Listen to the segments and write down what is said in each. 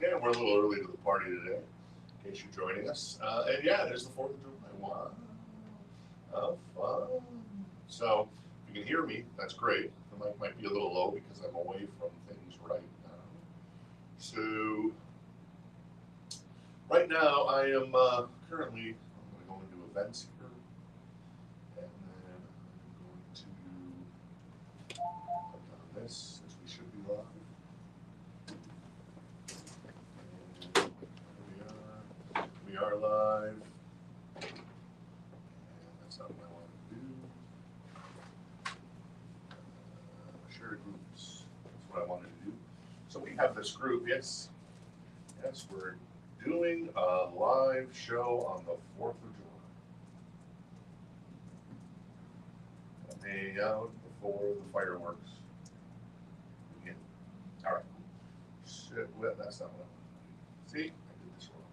Yeah, we're a little early to the party today, in case you're joining us. And yeah, there's the 4th of July. Wow. Oh, fun. So, if you can hear me, that's great. The mic might be a little low because I'm away from things right now. So, right now I am currently, I'm going to go into events here. And then I'm going to click on this, as we should be live. We are live. And that's not what I want to do. Share groups. That's what I wanted to do. So we have this group. Yes. Yes, we're doing a live show on the 4th of July. A day out before the fireworks begin. All right. Well, that's not what I want to do. See? I did this wrong.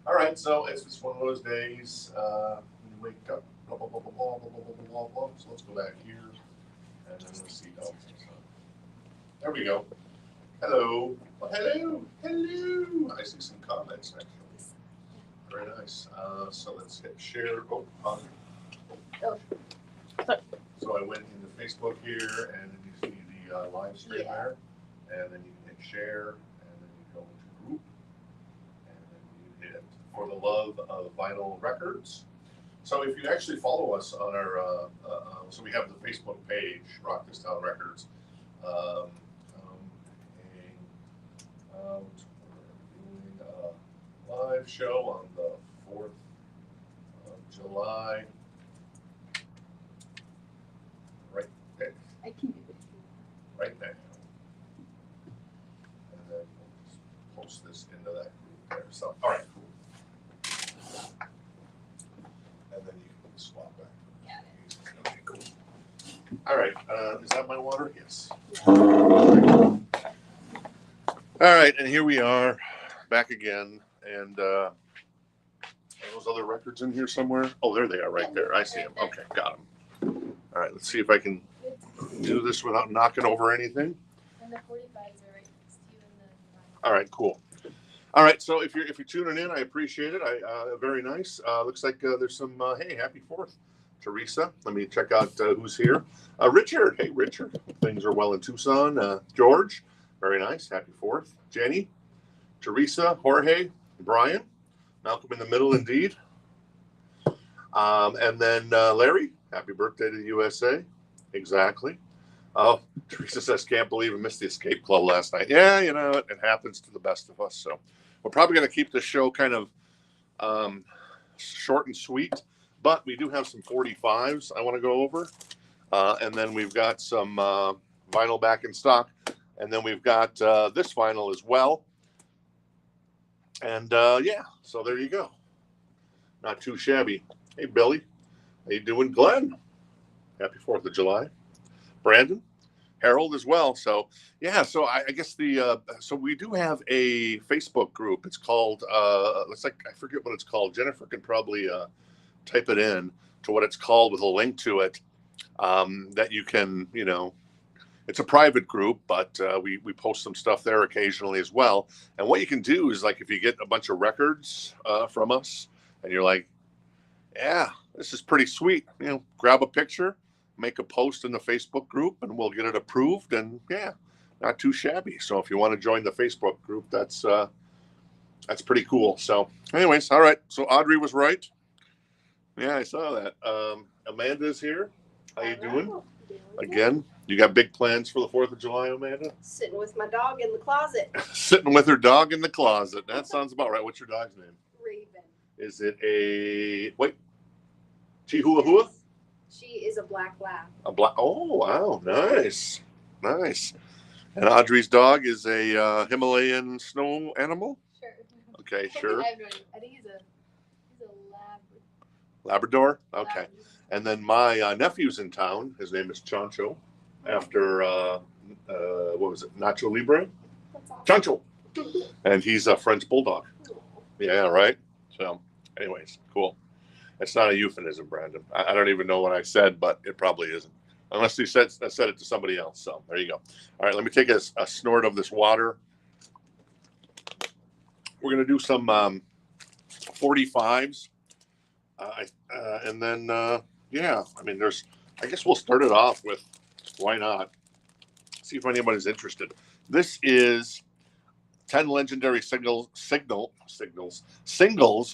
All right, so it's just one of those days when you wake up, blah, blah, blah, blah, blah, blah, blah, blah, blah, blah. So let's go back here, and then let's see. Oh, there we go. Hello. Well, hello. Hello. I see some comments, actually. Very nice. So let's hit share. Oh, on. So I went into Facebook here, and then you see the live stream there, and then you can hit share, and then you go into group, and then you hit For the Love of Vinyl Records. So if you actually follow us on our, so we have the Facebook page, Rock This Town Records. We're doing a live show on the 4th of July. Right there. I can do it. Right now. And then we'll just post this into that group there. So, all right, cool. And then you can swap back. Yeah. Okay, cool. All right, is that my water? Yes. All right, and here we are, back again, and are those other records in here somewhere? Oh, there they are, right there. I see them. Okay, got them. All right, let's see if I can do this without knocking over anything. And the 45s are right next to you. All right, cool. All right, so if you're tuning in, I appreciate it. Very nice. Looks like there's some. Hey, happy 4th, Teresa. Let me check out who's here. Richard. Hey, Richard. Things are well in Tucson. George. Very nice. Happy 4th. Jenny, Teresa, Jorge, Brian, Malcolm in the middle, indeed. And then Larry, happy birthday to the USA. Exactly. Oh, Teresa says, can't believe I missed the Escape Club last night. Yeah, you know, it happens to the best of us. So we're probably going to keep the show kind of short and sweet, but we do have some 45s I want to go over. And then we've got some vinyl back in stock. And then we've got this vinyl as well. And yeah, so there you go. Not too shabby. Hey, Billy. How you doing? Glenn. Happy 4th of July. Brandon. Harold as well. So, yeah, so I guess so we do have a Facebook group. It's called, looks like, I forget what it's called. Jennifer can probably type it in to what it's called with a link to it that you can, you know, it's a private group, but we post some stuff there occasionally as well. And what you can do is, like, if you get a bunch of records from us and you're like, yeah, this is pretty sweet, you know, grab a picture, make a post in the Facebook group, and we'll get it approved. And yeah, not too shabby. So if you want to join the Facebook group, that's pretty cool. So anyways, all right. So Audrey was right. Yeah, I saw that. Amanda's here. How you doing? Again, you got big plans for the 4th of July, Amanda? Sitting with my dog in the closet. Sitting with her dog in the closet. That sounds about right. What's your dog's name? Raven. Is it a, wait, Chihuahua? She is a black lab. A black, oh, wow. Nice. Nice. And Audrey's dog is a Himalayan snow animal? Sure. Okay, sure. I think he's a Labrador? Okay. Labrador. And then my nephew's in town. His name is Chancho, after, what was it, Nacho Libre? That's awesome. Chancho. And he's a French bulldog. Yeah, right? So, anyways, cool. It's not a euphemism, Brandon. I don't even know what I said, but it probably isn't. Unless he said it to somebody else. So, there you go. All right, let me take a snort of this water. we're going to do some 45s. And then, yeah, I mean, I guess we'll start it off with, why not? See if anybody's interested. This is 10 legendary singles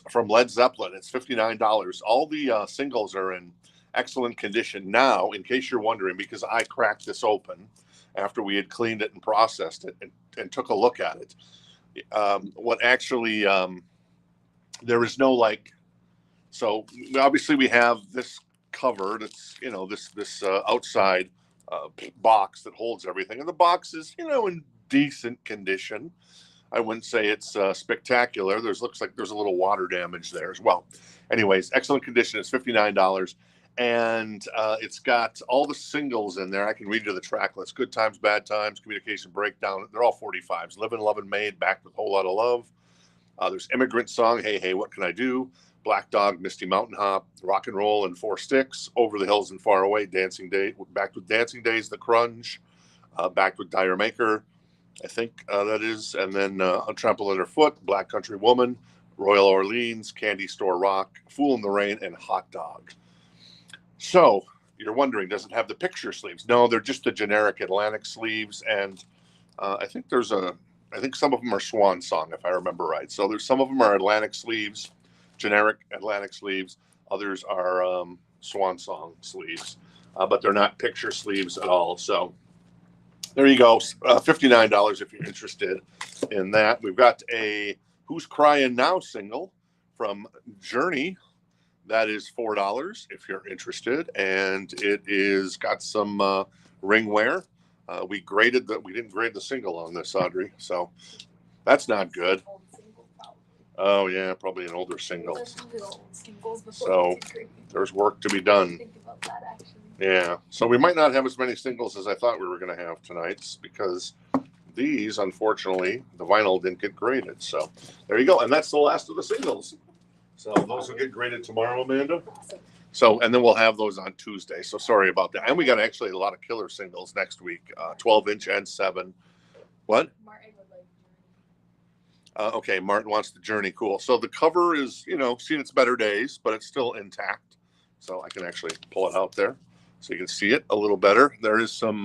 from Led Zeppelin. It's $59. All the singles are in excellent condition now, in case you're wondering, because I cracked this open after we had cleaned it and processed it and took a look at it. What actually, there is no so obviously we have this covered. It's, this outside box that holds everything. And the box is, in decent condition. I wouldn't say it's spectacular. Looks like there's a little water damage there as well. Anyways, excellent condition. It's $59. And it's got all the singles in there. I can read you the track list. Good Times, Bad Times, Communication Breakdown. They're all 45s. Livin', Lovin', Made, Back with a Whole Lot of Love. There's Immigrant Song, Hey, Hey, What Can I Do? Black Dog, Misty Mountain Hop, Rock and Roll and Four Sticks, Over the Hills and Far Away, Dancing Day, Back with Dancing Days, The Crunch, Back with Dire Maker, I think that is, and then Untrampled Underfoot, Black Country Woman, Royal Orleans, Candy Store Rock, Fool in the Rain, and Hot Dog. So you're wondering, does it have the picture sleeves? No, they're just the generic Atlantic sleeves, and I think some of them are Swan Song, if I remember right. So there's some of them are Atlantic sleeves, generic Atlantic sleeves. Others are Swan Song sleeves, but they're not picture sleeves at all. So there you go, $59 if you're interested in that. We've got a Who's Crying Now single from Journey. That is $4 if you're interested, and it is got some ring wear. We didn't grade the single on this, Audrey, so that's not good. Oh yeah, probably an older single. So there's work to be done. Yeah, so we might not have as many singles as I thought we were going to have tonight, because these, unfortunately, the vinyl didn't get graded. So there you go, and that's the last of the singles. So those will get graded tomorrow, Amanda. So, and then we'll have those on Tuesday. So sorry about that. And we got actually a lot of killer singles next week, 12-inch and 7. What? Martin would like Journey. Okay, Martin wants the Journey. Cool. So the cover is, seen its better days, but it's still intact. So I can actually pull it out there so you can see it a little better. There is some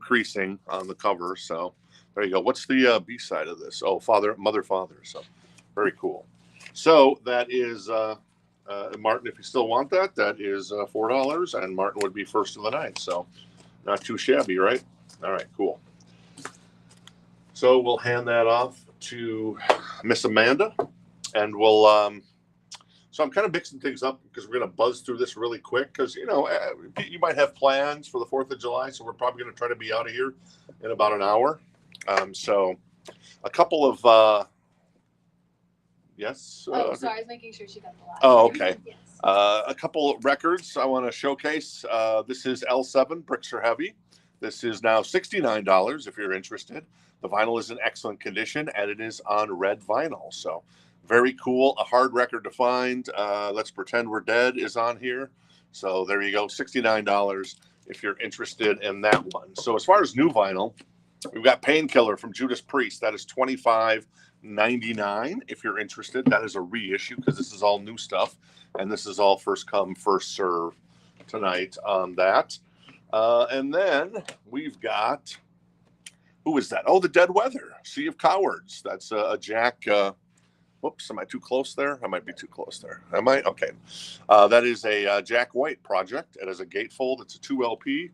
creasing on the cover. So there you go. What's the B side of this? Oh, Mother, Father. So very cool. So that is Martin. If you still want that, that is $4, and Martin would be first of the night. So not too shabby, right? All right, cool. So we'll hand that off to Miss Amanda, and we'll. So I'm kind of mixing things up because we're going to buzz through this really quick because you might have plans for the 4th of July, so we're probably going to try to be out of here in about an hour. So a couple of. Yes. So I was making sure she got the last. Oh, okay. Yes. A couple of records I want to showcase. This is L7, Bricks Are Heavy. This is now $69 if you're interested. The vinyl is in excellent condition, and it is on red vinyl. So very cool. A hard record to find. Let's Pretend We're Dead is on here. So there you go, $69 if you're interested in that one. So as far as new vinyl, we've got Painkiller from Judas Priest. That is $25.99 if you're interested. That is a reissue because this is all new stuff, and this is all first come, first serve tonight on that. And then we've got, who is that? Oh, the Dead Weather, Sea of Cowards. That's a Jack. Whoops, am I too close there? I might be too close there. Am I? Okay. That is a Jack White project. It is a gatefold. It's a 2 LP.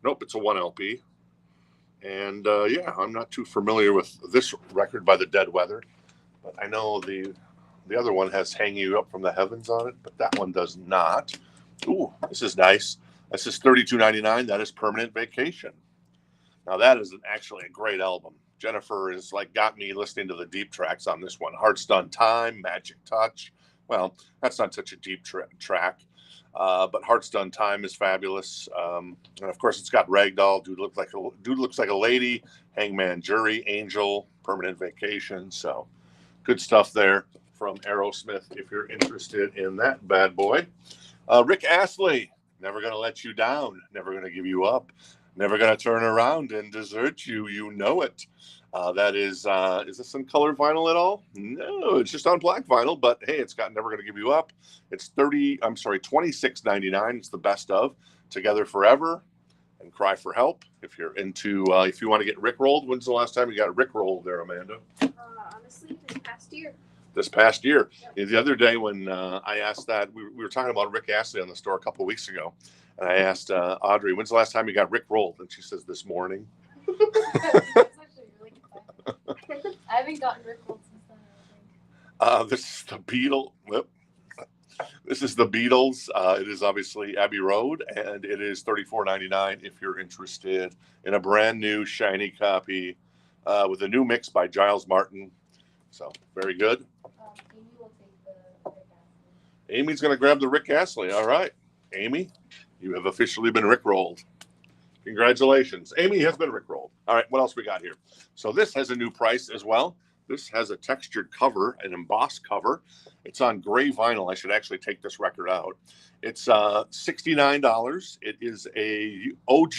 Nope, it's a 1 LP. And yeah, I'm not too familiar with this record by the Dead Weather, but I know the other one has Hang You Up from the Heavens on it, but that one does not. Ooh, this is nice. This is $32.99. That is Permanent Vacation. Now that is actually a great album. Jennifer is got me listening to the deep tracks on this one. Hearts Done Time, Magic Touch. Well, that's not such a deep track. But Hearts Done Time is fabulous. And of course, it's got Ragdoll, Dude Looks Like a Lady, Hangman Jury, Angel, Permanent Vacation. So good stuff there from Aerosmith if you're interested in that bad boy. Rick Astley, Never Gonna Let You Down, Never Gonna Give You Up, Never Gonna Turn Around and Desert You, You Know It. That is this in color vinyl at all? No, it's just on black vinyl, but hey, it's got Never Gonna Give You Up. It's $26.99. It's the best of Together Forever and Cry for Help. If you're into, if you want to get Rickrolled, when's the last time you got Rickrolled there, Amanda? Honestly, this past year. This past year. Yep. The other day when I asked that, we were talking about Rick Astley on the store a couple of weeks ago, and I asked Audrey, when's the last time you got Rickrolled? And she says, this morning. That's actually really good. I haven't gotten Rickrolled since then, I don't think. This is the Beatles. This is the Beatles. It is obviously Abbey Road, and it is $34.99 if you're interested in a brand new shiny copy with a new mix by Giles Martin. So very good. Amy will take the Rick Astley. Amy's going to grab the Rick Astley. All right, Amy, you have officially been Rickrolled. Congratulations. Amy has been Rickrolled. All right, what else we got here? So this has a new price as well. This has a textured cover, an embossed cover. It's on gray vinyl. I should actually take this record out. It's $69. It is a OG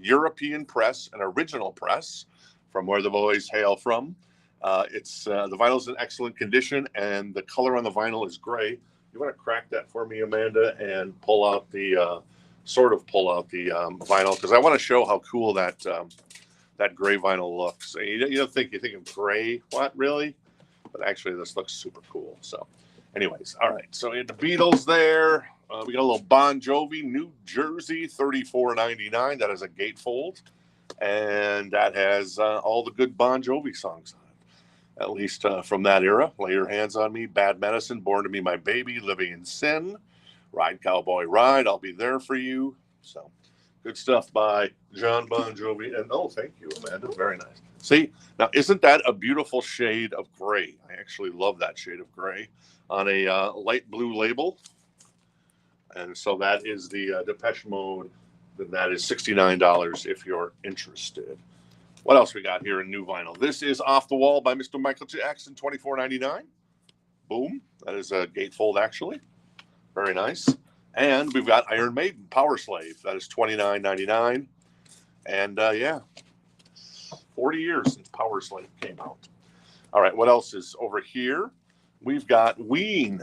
European press, an original press from where the boys hail from. The vinyl is in excellent condition, and the color on the vinyl is gray. You want to crack that for me, Amanda, and pull out the vinyl, because I want to show how cool that gray vinyl looks. You don't think, you think of gray, what, really? But actually, this looks super cool. So anyways, all right. So in the Beatles there, we got a little Bon Jovi, New Jersey, $34.99. That is a gatefold. And that has all the good Bon Jovi songs on it, at least from that era. Lay Your Hands on Me, Bad Medicine, Born to Be My Baby, Living in Sin, Ride Cowboy Ride, I'll Be There for You. So good stuff by John Bon Jovi. And oh, thank you, Amanda. Very nice. See, now isn't that a beautiful shade of gray? I actually love that shade of gray on a light blue label. And so that is the Depeche Mode. Then that is $69 if you're interested. What else we got here in new vinyl? This is Off the Wall by Mr. Michael Jackson, $24.99. Boom. That is a gatefold, actually. Very nice. And we've got Iron Maiden, Power Slave. That is $29.99. And yeah, 40 years since Power Slave came out. All right, what else is over here? We've got Ween.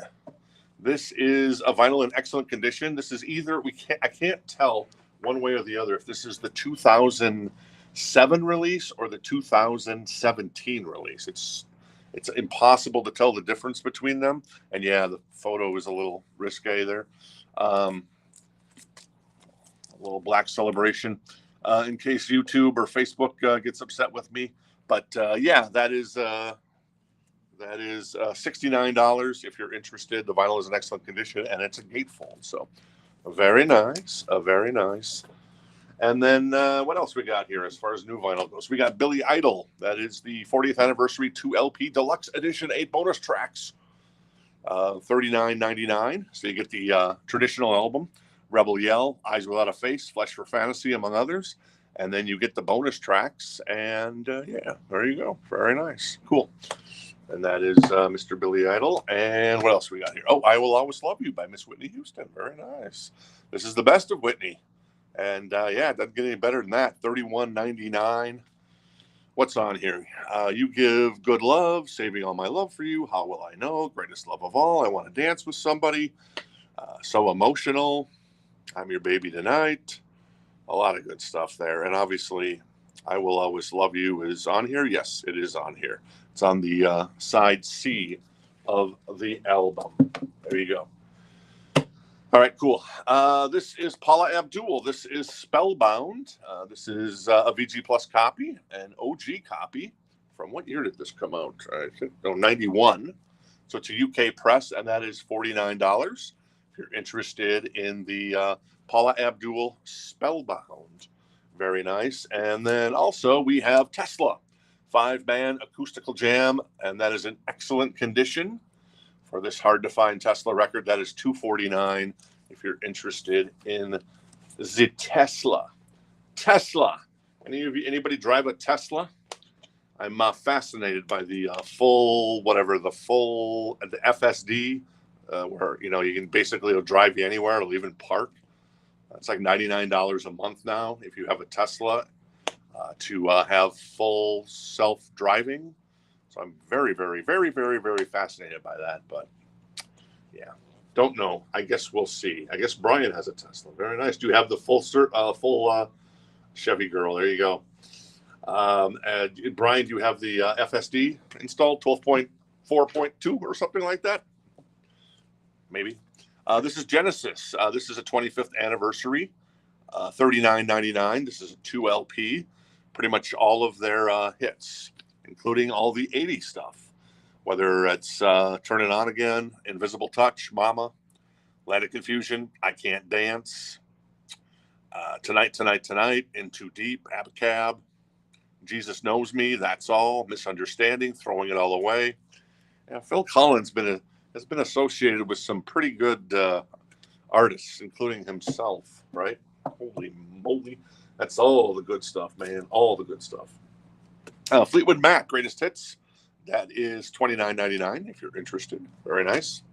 This is a vinyl in excellent condition. This is either, I can't tell one way or the other if this is the 2007 release or the 2017 release. It's impossible to tell the difference between them. And yeah, the photo is a little risque there. A little black celebration in case YouTube or Facebook gets upset with me. But yeah, that is $69 if you're interested. The vinyl is in excellent condition, and it's a gatefold. So very nice, very nice. And then what else we got here as far as new vinyl goes? We got Billy Idol. That is the 40th anniversary 2LP Deluxe Edition, 8 bonus tracks. $39.99. So you get the traditional album, Rebel Yell, Eyes Without a Face, Flesh for Fantasy, among others. And then you get the bonus tracks. And yeah, there you go. Very nice. Cool. And that is Mr. Billy Idol. And what else we got here? Oh, I Will Always Love You by Miss Whitney Houston. Very nice. This is the best of Whitney. And yeah, it doesn't get any better than that. $31.99. What's on here? You Give Good Love, Saving All My Love for You, How Will I Know, Greatest Love of All, I Want to Dance with Somebody, So Emotional, I'm Your Baby Tonight. A lot of good stuff there. And obviously, I Will Always Love You is on here. Yes, it is on here. It's on the side C of the album. There you go. All right, cool. This is Paula Abdul. This is Spellbound. This is a VG Plus copy, an OG copy. From what year did this come out? I think 91. So it's a UK press, and that is $49. If you're interested in the Paula Abdul Spellbound. Very nice. And then also we have Tesla, 5-man acoustical jam, and that is in excellent condition. For this hard-to-find Tesla record, that is $249 if you're interested in the Tesla. Tesla. Anybody drive a Tesla? I'm fascinated by the the FSD, where you can basically it'll drive you anywhere. It'll even park. It's like $99 a month now if you have a Tesla. to have full self-driving. So I'm very, very, very, very, very fascinated by that. But yeah, don't know. I guess we'll see. I guess Brian has a Tesla. Very nice. Do you have the full Chevy girl? There you go. Brian, do you have the FSD installed, 12.4.2 or something like that? Maybe. This is Genesis. This is a 25th anniversary, $39.99. This is a 2 LP. Pretty much all of their hits, including all the 80s stuff. Whether it's Turn It On Again, Invisible Touch, Mama, Land of Confusion, I Can't Dance, Tonight, Tonight, Tonight, In Too Deep, Abacab, Jesus Knows Me, That's All, Misunderstanding, Throwing It All Away. Yeah, Phil Collins has been associated with some pretty good artists, including himself, right? Holy moly. That's all the good stuff, man. All the good stuff. Fleetwood Mac, Greatest Hits. That is $29.99 if you're interested. Very nice.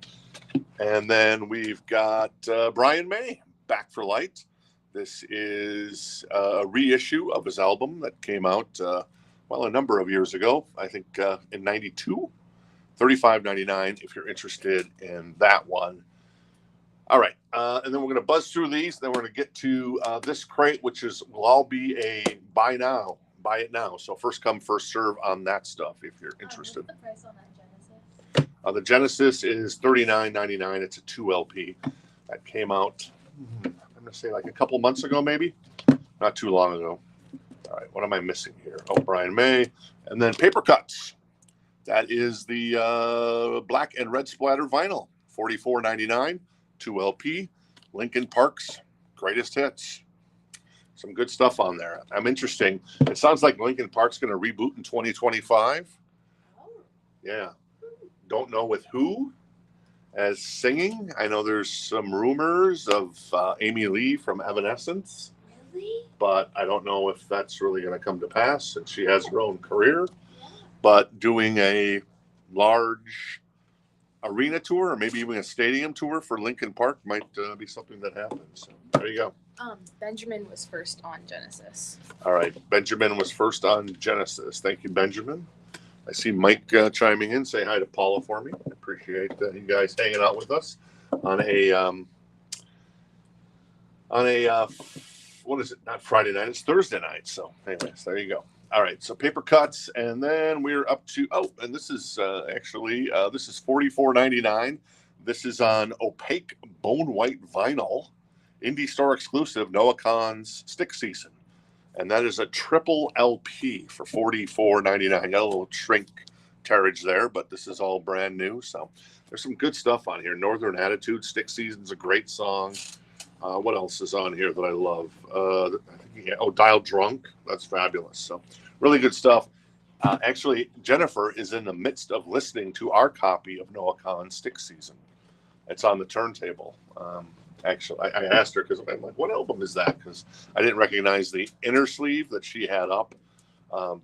And then we've got Brian May, Back for Light. This is a reissue of his album that came out, a number of years ago. I think in 92. $35.99 if you're interested in that one. All right. And then we're going to buzz through these. Then we're going to get to this crate, which will all be a buy it now. So first come, first serve on that stuff if you're interested. What's the price on that Genesis? The Genesis is $39.99. It's a 2 LP. That came out, I'm going to say like a couple months ago, maybe. Not too long ago. All right. What am I missing here? Oh, Brian May. And then Paper Cuts. That is the black and red splatter vinyl, $44.99, 2 LP, Linkin Park's Greatest Hits. Some good stuff on there. I'm interesting. It sounds like Linkin Park's going to reboot in 2025. Yeah. Don't know with who as singing. I know there's some rumors of Amy Lee from Evanescence. Really? But I don't know if that's really going to come to pass since she has her own career. But doing a large arena tour or maybe even a stadium tour for Linkin Park might be something that happens. So there you go. Benjamin was first on Genesis. All right. Benjamin was first on Genesis. Thank you, Benjamin. I see Mike chiming in. Say hi to Paula for me. I appreciate you guys hanging out with us on a what is it? Not Friday night. It's Thursday night. So anyways, there you go. All right, so Paper Cuts, and then we're up to, and this is this is $44.99. This is on opaque bone white vinyl, indie store exclusive, Noah Kahan's Stick Season. And that is a triple LP for $44.99. Got a little shrink terrage there, but this is all brand new. So there's some good stuff on here. Northern Attitude, Stick Season's a great song. What else is on here that I love? Dial Drunk. That's fabulous. So really good stuff. Actually, Jennifer is in the midst of listening to our copy of Noah Kahan's Stick Season. It's on the turntable. Actually, I asked her because I'm like, what album is that? Because I didn't recognize the inner sleeve that she had up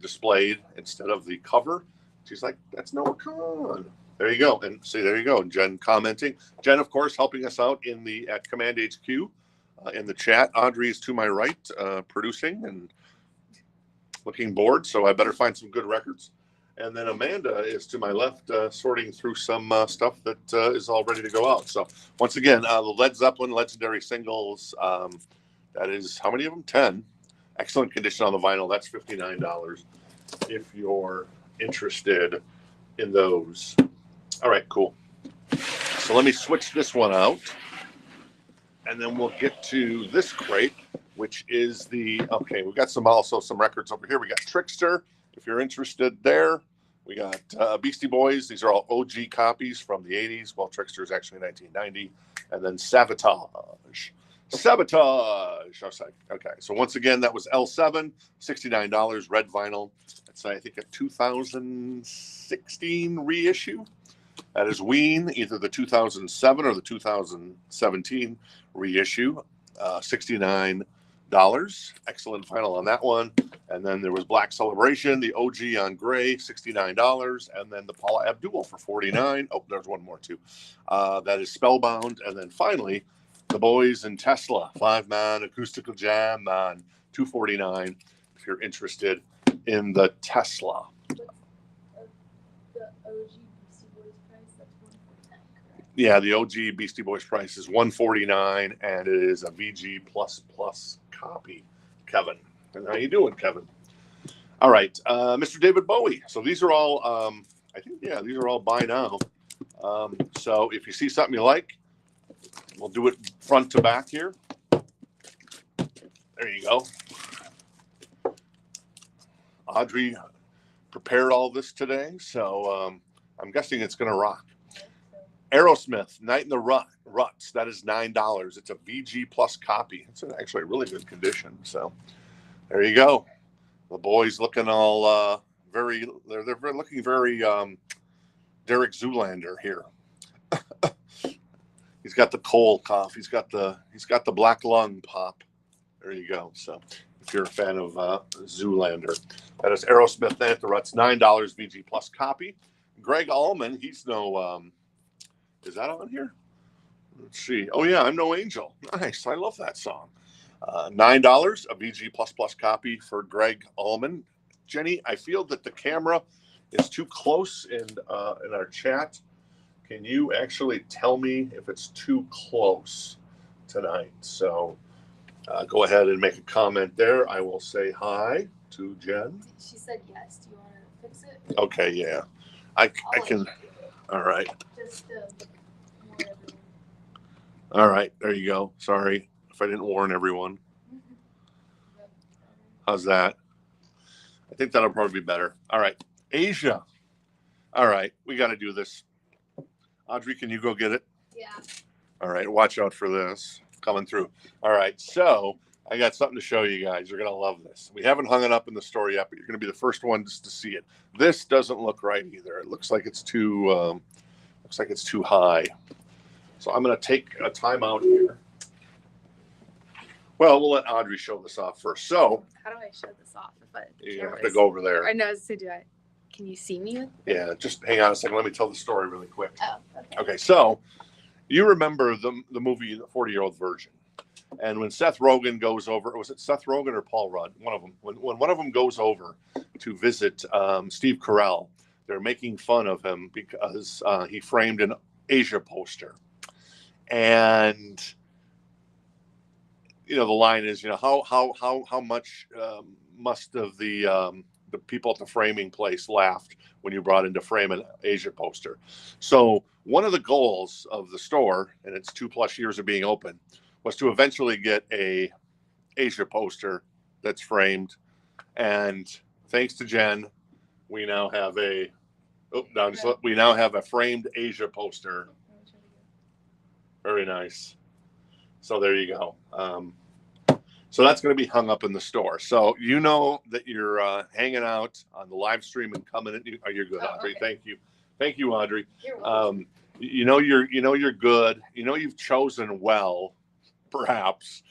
displayed instead of the cover. She's like, that's Noah Kahan. There you go. And see, there you go. And Jen commenting. Jen, of course, helping us out at Command HQ in the chat. Audrey is to my right, producing and looking bored. So I better find some good records. And then Amanda is to my left, sorting through some stuff that is all ready to go out. So once again, the Led Zeppelin Legendary Singles, that is, how many of them? 10. Excellent condition on the vinyl. That's $59 if you're interested in those. All right, cool. So let me switch this one out. And then we'll get to this crate, which is we've got some records over here. We got Trickster, if you're interested there. We got Beastie Boys. These are all OG copies from the 80s. Well, Trickster is actually 1990. And then Sabotage. Okay, so once again, that was L7, $69, red vinyl. That's, I think, a 2016 reissue. That is Ween, either the 2007 or the 2017 reissue, $69. Excellent vinyl on that one. And then there was Black Celebration, the OG on gray, $69. And then the Paula Abdul for $49. Oh, there's one more too. That is Spellbound. And then finally, The Boys in Tesla, 5-man acoustical jam on $249. if you're interested in the Tesla. The OG Beastie Boys price, that's $149, correct? Yeah, the OG Beastie Boys price is $149, and it is a VG++ copy. Kevin, and how you doing, Kevin? All right, Mr. David Bowie. So these are all, I think, yeah, these are all buy now. So if you see something you like, we'll do it front to back here. There you go. Audrey prepared all this today, so I'm guessing it's going to rock. Aerosmith, Night in the Ruts. That is $9. It's a VG Plus copy. It's actually a really good condition. So there you go. The boys looking all very. They're looking very Derek Zoolander here. He's got the cold cough. He's got the black lung pop. There you go. So if you're a fan of Zoolander, that is Aerosmith, Night at the Ruts, $9 VG Plus copy. Greg Allman, he's no. Is that on here? Let's see. Oh yeah, I'm No Angel. Nice. I love that song. $9, a VG++ copy for Greg Allman. Jenny, I feel that the camera is too close in our chat. Can you actually tell me if it's too close tonight? So go ahead and make a comment there. I will say hi to Jen. She said yes. Do you want to fix it? Okay, yeah. I can. All right. Just warn everyone. All right. There you go. Sorry if I didn't warn everyone. How's that? I think that'll probably be better. All right. Asia. All right. We got to do this. Audrey, can you go get it? Yeah. All right. Watch out for this coming through. All right. So I got something to show you guys. You're going to love this. We haven't hung it up in the store yet, but you're going to be the first ones to see it. This doesn't look right either. It looks like it's too high. So I'm going to take a time out here. Well, we'll let Audrey show this off first. So How do I show this off? you have to go over there. I know. So do I? Can you see me? Yeah, just hang on a second. Let me tell the story really quick. Oh, okay. Okay, so you remember the movie The 40-Year-Old Virgin. And when Seth Rogen goes over, was it Seth Rogen or Paul Rudd? One of them. When one of them goes over to visit Steve Carell, they're making fun of him because he framed an Asia poster. And the line is, how much must of the people at the framing place laughed when you brought in to frame an Asia poster. So one of the goals of the store, and it's 2+ years of being open, was to eventually get a Asia poster that's framed. And thanks to Jen, we now have a framed Asia poster. Very nice. So there you go. So that's going to be hung up in the store. So you know that you're hanging out on the live stream and coming in. Oh, you're good, Audrey. Okay. Thank you, Audrey. You're welcome. You're good. You've chosen well, perhaps,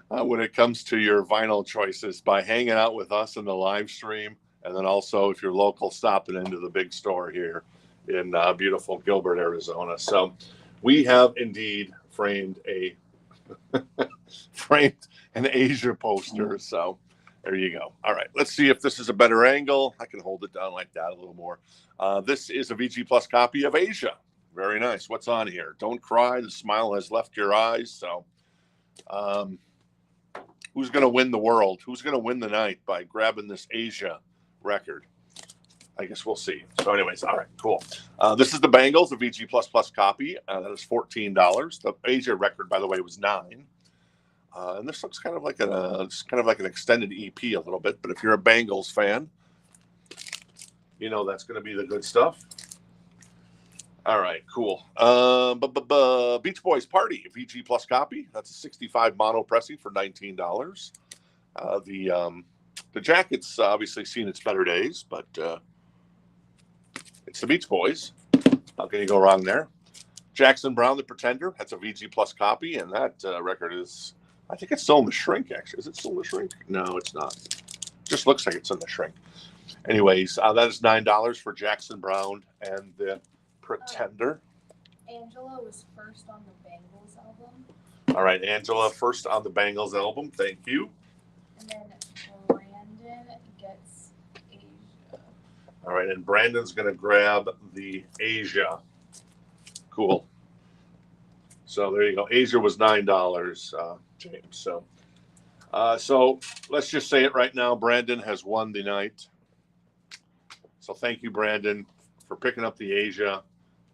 when it comes to your vinyl choices by hanging out with us in the live stream, and then also if you're local, stopping into the big store here in beautiful Gilbert, Arizona. So we have indeed framed an Asia poster. So there you go. All right, let's see if this is a better angle. I can hold it down like that a little more. This is a VG Plus copy of Asia. Very nice. What's on here? Don't cry. The smile has left your eyes. So who's going to win the world? Who's going to win the night by grabbing this Asia record? I guess we'll see. So anyways, all right, cool. This is the Bangles, the VG++ copy. That is $14. The Asia record, by the way, was $9. And this looks kind of like an extended EP a little bit. But if you're a Bangles fan, that's going to be the good stuff. All right, cool. Beach Boys Party, VG Plus copy. That's a 65 mono pressing for $19. The jacket's obviously seen its better days, but it's the Beach Boys. How can you go wrong there? Jackson Browne, The Pretender. That's a VG Plus copy, and that record is, I think it's still in the shrink, actually. Is it still in the shrink? No, it's not. Just looks like it's in the shrink. Anyways, that is $9 for Jackson Browne and The Pretender. Angela was first on the Bangles album. All right, Angela, first on the Bangles album. Thank you. And then Brandon All right, and Brandon's going to grab the Asia. Cool. So there you go. Asia was $9, James. So let's just say it right now. Brandon has won the night. So thank you, Brandon, for picking up the Asia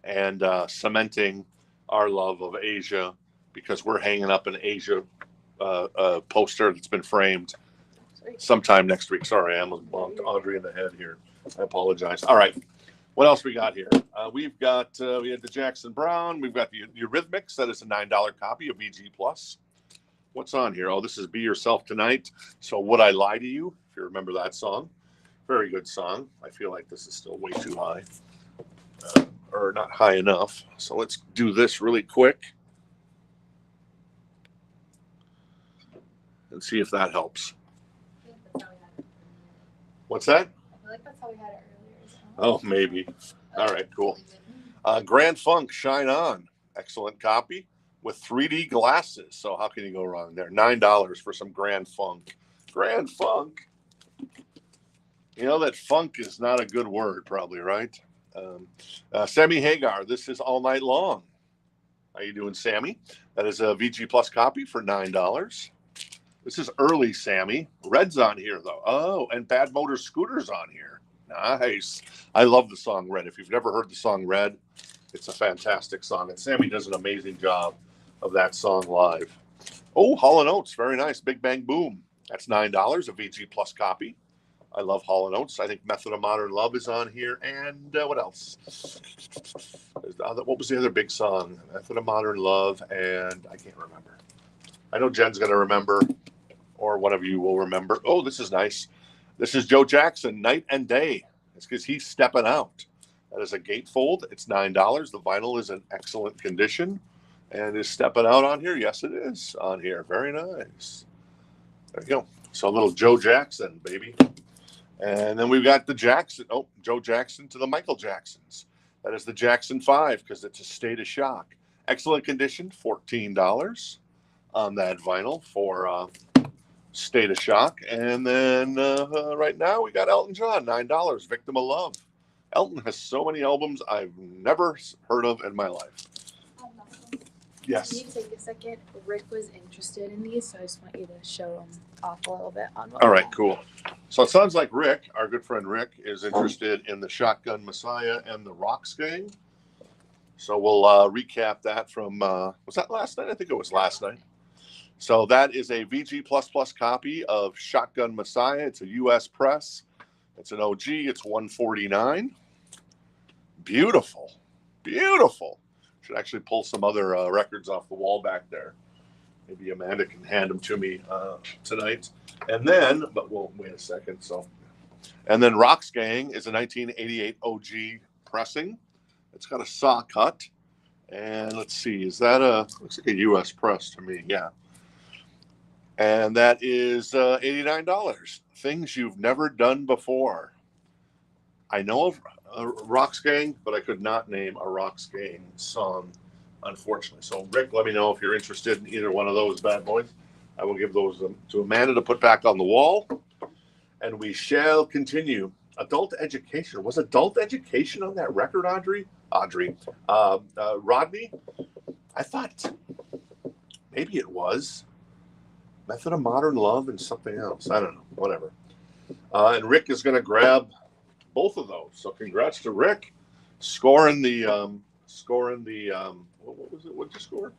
and cementing our love of Asia, because we're hanging up an Asia poster that's been framed sometime next week. Sorry, I almost bumped Audrey in the head here. I apologize. All right. What else we got here? We've got we had the Jackson Brown. We've got the Eurythmics. That is a $9 copy of VG Plus. What's on here? Oh, this is Be Yourself Tonight. So Would I Lie to You? If you remember that song. Very good song. I feel like this is still way too high. Or not high enough. So let's do this really quick. And see if that helps. What's that? I feel like that's how we had it earlier. Oh, maybe. All right, cool. Grand Funk Shine On. Excellent copy with 3D glasses. So how can you go wrong there? $9 for some Grand Funk. Grand Funk. You know that funk is not a good word, probably, right? Sammy Hagar, This Is All Night Long. How you doing, Sammy? That is a VG Plus copy for $9. This is early Sammy. Red's on here, though. Oh, and Bad Motor Scooter's on here. Nice. I love the song Red. If you've never heard the song Red, it's a fantastic song. And Sammy does an amazing job of that song live. Oh, Hall & Oates. Very nice. Big Bang Boom. That's $9, a VG Plus copy. I love Hall & Oates. I think Method of Modern Love is on here. And what else? What was the other big song? Method of Modern Love, and I can't remember. I know Jen's going to remember, or one of you will remember. Oh, this is nice. This is Joe Jackson, Night and Day. It's because he's stepping out. That is a gatefold. It's $9. The vinyl is in excellent condition and is stepping out on here. Yes, it is on here. Very nice. There you go. So a little Joe Jackson, baby. And then we've got the Jackson. Oh, Joe Jackson to the Michael Jacksons. That is the Jackson 5 because it's a State of Shock. Excellent condition, $14 on that vinyl for State of Shock. And then right now we got Elton John, $9, Victim of Love. Elton has so many albums I've never heard of in my life. Yes. Can you take a second? Rick was interested in these, so I just want you to show him off a little bit on what. All right, cool. So it sounds like Rick, our good friend Rick, is interested in the Shotgun Messiah and the Rocks Gang. So we'll recap that from, was that last night? I think it was last night. So that is a VG++ copy of Shotgun Messiah. It's a U.S. press. It's an OG. It's $149. Beautiful. Beautiful. Should actually pull some other records off the wall back there. Maybe Amanda can hand them to me tonight. And then, but we'll wait a second. So, and then Rocks Gang is a 1988 OG pressing. It's got a saw cut. And let's see, is that looks like a U.S. press to me. Yeah. And that is $89. Things you've never done before. I know of a Rocks Gang, but I could not name a Rocks Gang song, unfortunately. So, Rick, let me know if you're interested in either one of those bad boys. I will give those to Amanda to put back on the wall. And we shall continue. Adult Education. Was Adult Education on that record, Audrey? Rodney? I thought maybe it was. Method of Modern Love and something else. I don't know. Whatever. And Rick is going to grab both of those. So congrats to Rick scoring the what was it? What'd you score?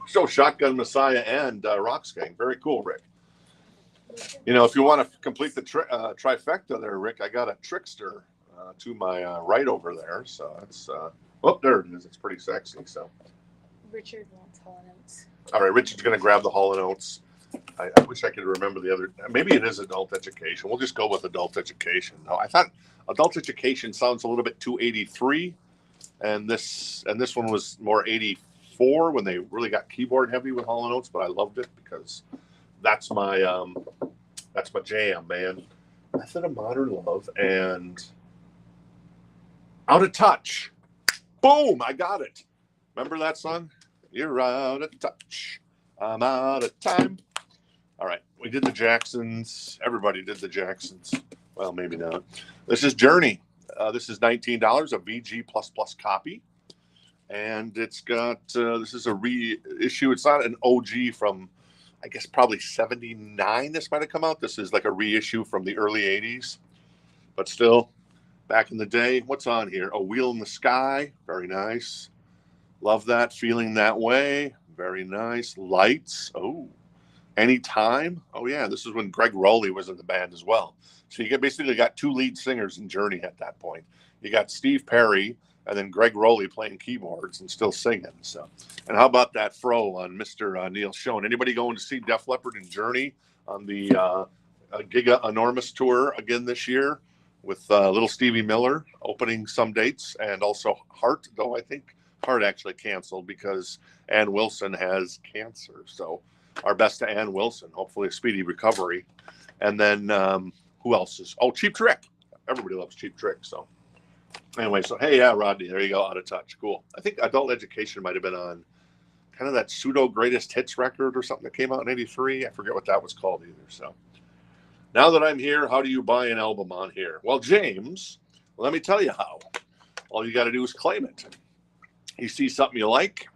So Shotgun Messiah and Rocks Gang. Very cool, Rick. You know, if you want to complete the trifecta there, Rick, I got a Trickster to my right over there. So it's oh, there it is. It's pretty sexy. So Richard wants Hall & Oates. All right, Richard's going to grab the Hall & Oates. I wish I could remember the other. Maybe it is Adult Education. We'll just go with Adult Education. No, I thought Adult Education sounds a little bit too 83, and this one was more 84 when they really got keyboard heavy with Hall & Oates. But I loved it because that's my jam, man. Method of Modern Love and Out of Touch. Boom! I got it. Remember that song? You're out of touch. I'm out of time. All right, we did the Jacksons. Everybody did the Jacksons. Well, maybe not. This is Journey. This is $19, a VG++ copy. And it's got, this is a reissue. It's not an OG from, I guess, probably 79 this might have come out. This is like a reissue from the early 80s. But still, back in the day. What's on here? A Wheel in the Sky. Very nice. Love that. Feeling That Way. Very nice. Lights. Oh. Anytime. Oh, yeah. This is when Greg Rowley was in the band as well. So you basically got two lead singers in Journey at that point. You got Steve Perry and then Greg Rowley playing keyboards and still singing. So, and how about that fro on Mr. Neil Schon? Anybody going to see Def Leppard and Journey on the Giga Enormous tour again this year with little Stevie Miller opening some dates, and also Heart, though I think Heart actually canceled because Ann Wilson has cancer. So our best to Ann Wilson. Hopefully a speedy recovery. And then who else is? Oh, Cheap Trick. Everybody loves Cheap Trick. So anyway, so hey, yeah, Rodney, there you go. Out of Touch. Cool. I think Adult Education might have been on kind of that pseudo greatest hits record or something that came out in '83. I forget what that was called either. So now that I'm here, how do you buy an album on here? Well, James, let me tell you how. All you got to do is claim it. You see something you like,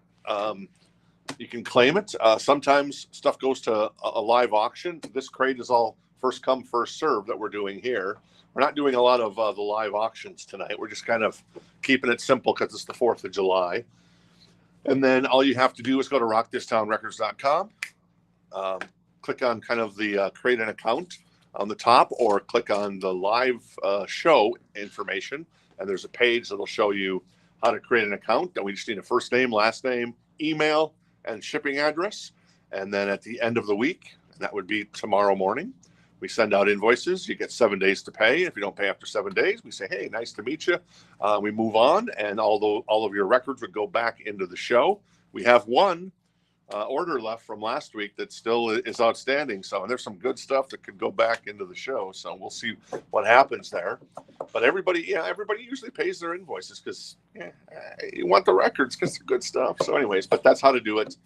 you can claim it. Sometimes stuff goes to a live auction. This crate is all first come, first serve that we're doing here. We're not doing a lot of the live auctions tonight. We're just kind of keeping it simple because it's the 4th of July. And then all you have to do is go to rockthistownrecords.com, click on kind of the create an account on the top, or click on the live show information. And there's a page that'll show you how to create an account. And we just need a first name, last name, email, and shipping address. And then at the end of the week, and that would be tomorrow morning, we send out invoices. You get 7 days to pay. If you don't pay after 7 days, we say, hey, nice to meet you. We move on, and although all of your records would go back into the show, we have one order left from last week that still is outstanding. So, and there's some good stuff that could go back into the show. So we'll see what happens there. But everybody usually pays their invoices because you want the records because they're good stuff. So anyways, but that's how to do it.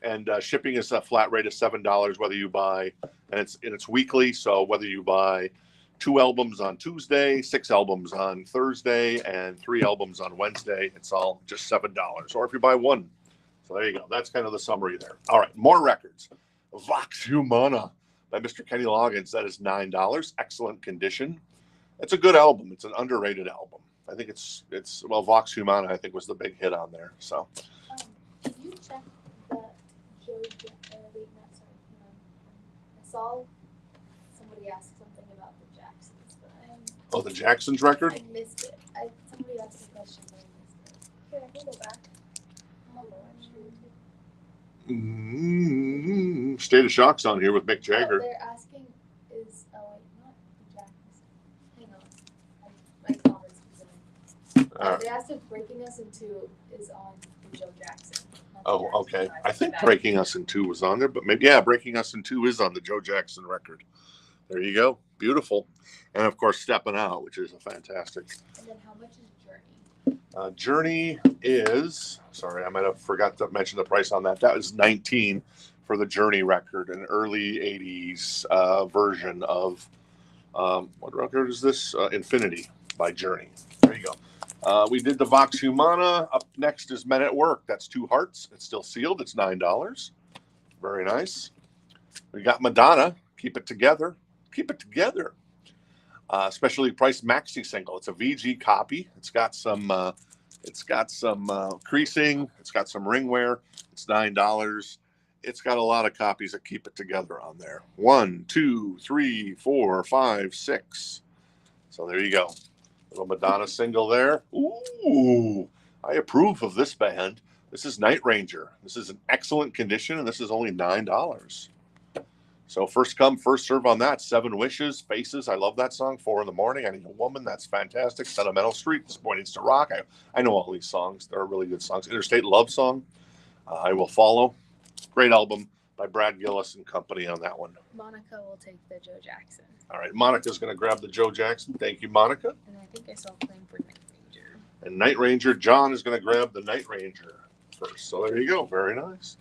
And shipping is a flat rate of $7 whether you buy, and it's weekly. So whether you buy 2 albums on Tuesday, 6 albums on Thursday, and 3 albums on Wednesday, it's all just $7. Or if you buy 1. So there you go. That's kind of the summary there. All right, more records. Vox Humana by Mr. Kenny Loggins. That is $9. Excellent condition. It's a good album. It's an underrated album. I think it's well, Vox Humana I think was the big hit on there. So Can you check the I saw somebody ask something about the Jacksons, but the Jacksons record? I missed it. Somebody asked a question, but I missed it. Here, I can go back. State of Shock's on here with Mick Jagger. They're asking not the Jacksons. Hang on. My comments was They asked if Breaking Us in Two is on the Joe Jackson. Oh, okay. I think Breaking Us in Two was on there, but maybe, yeah, Breaking Us in Two is on the Joe Jackson record. There you go. Beautiful. And of course, Steppin' Out, which is a fantastic. And then how much is Journey? Journey is, sorry, I might have forgot to mention the price on that. That was $19 for the Journey record, an early 80s version of, what record is this? Infinity by Journey. There you go. We did the Vox Humana. Up next is Men at Work. That's 2 hearts. It's still sealed. It's $9. Very nice. We got Madonna. Keep It Together. Keep It Together. Specially priced maxi single. It's a VG copy. It's got some creasing. It's got some ring wear. It's $9. It's got a lot of copies that Keep It Together on there. 1, 2, 3, 4, 5, 6. So there you go. Little Madonna single there. Ooh, I approve of this band. This is Night Ranger. This is in excellent condition, and this is only $9. So first come, first serve on that. 7 Wishes, Faces. I love that song. 4 in the Morning. I Need a Woman. That's fantastic. Sentimental Street. This Boy Needs to Rock. I know all these songs. They're really good songs. Interstate Love Song. I Will Follow. Great album by Brad Gillis and company on that one. Monica will take the Joe Jackson. All right, Monica's going to grab the Joe Jackson. Thank you, Monica. And I think I saw a claim for Night Ranger. And Night Ranger, John is going to grab the Night Ranger first. So there you go. Very nice.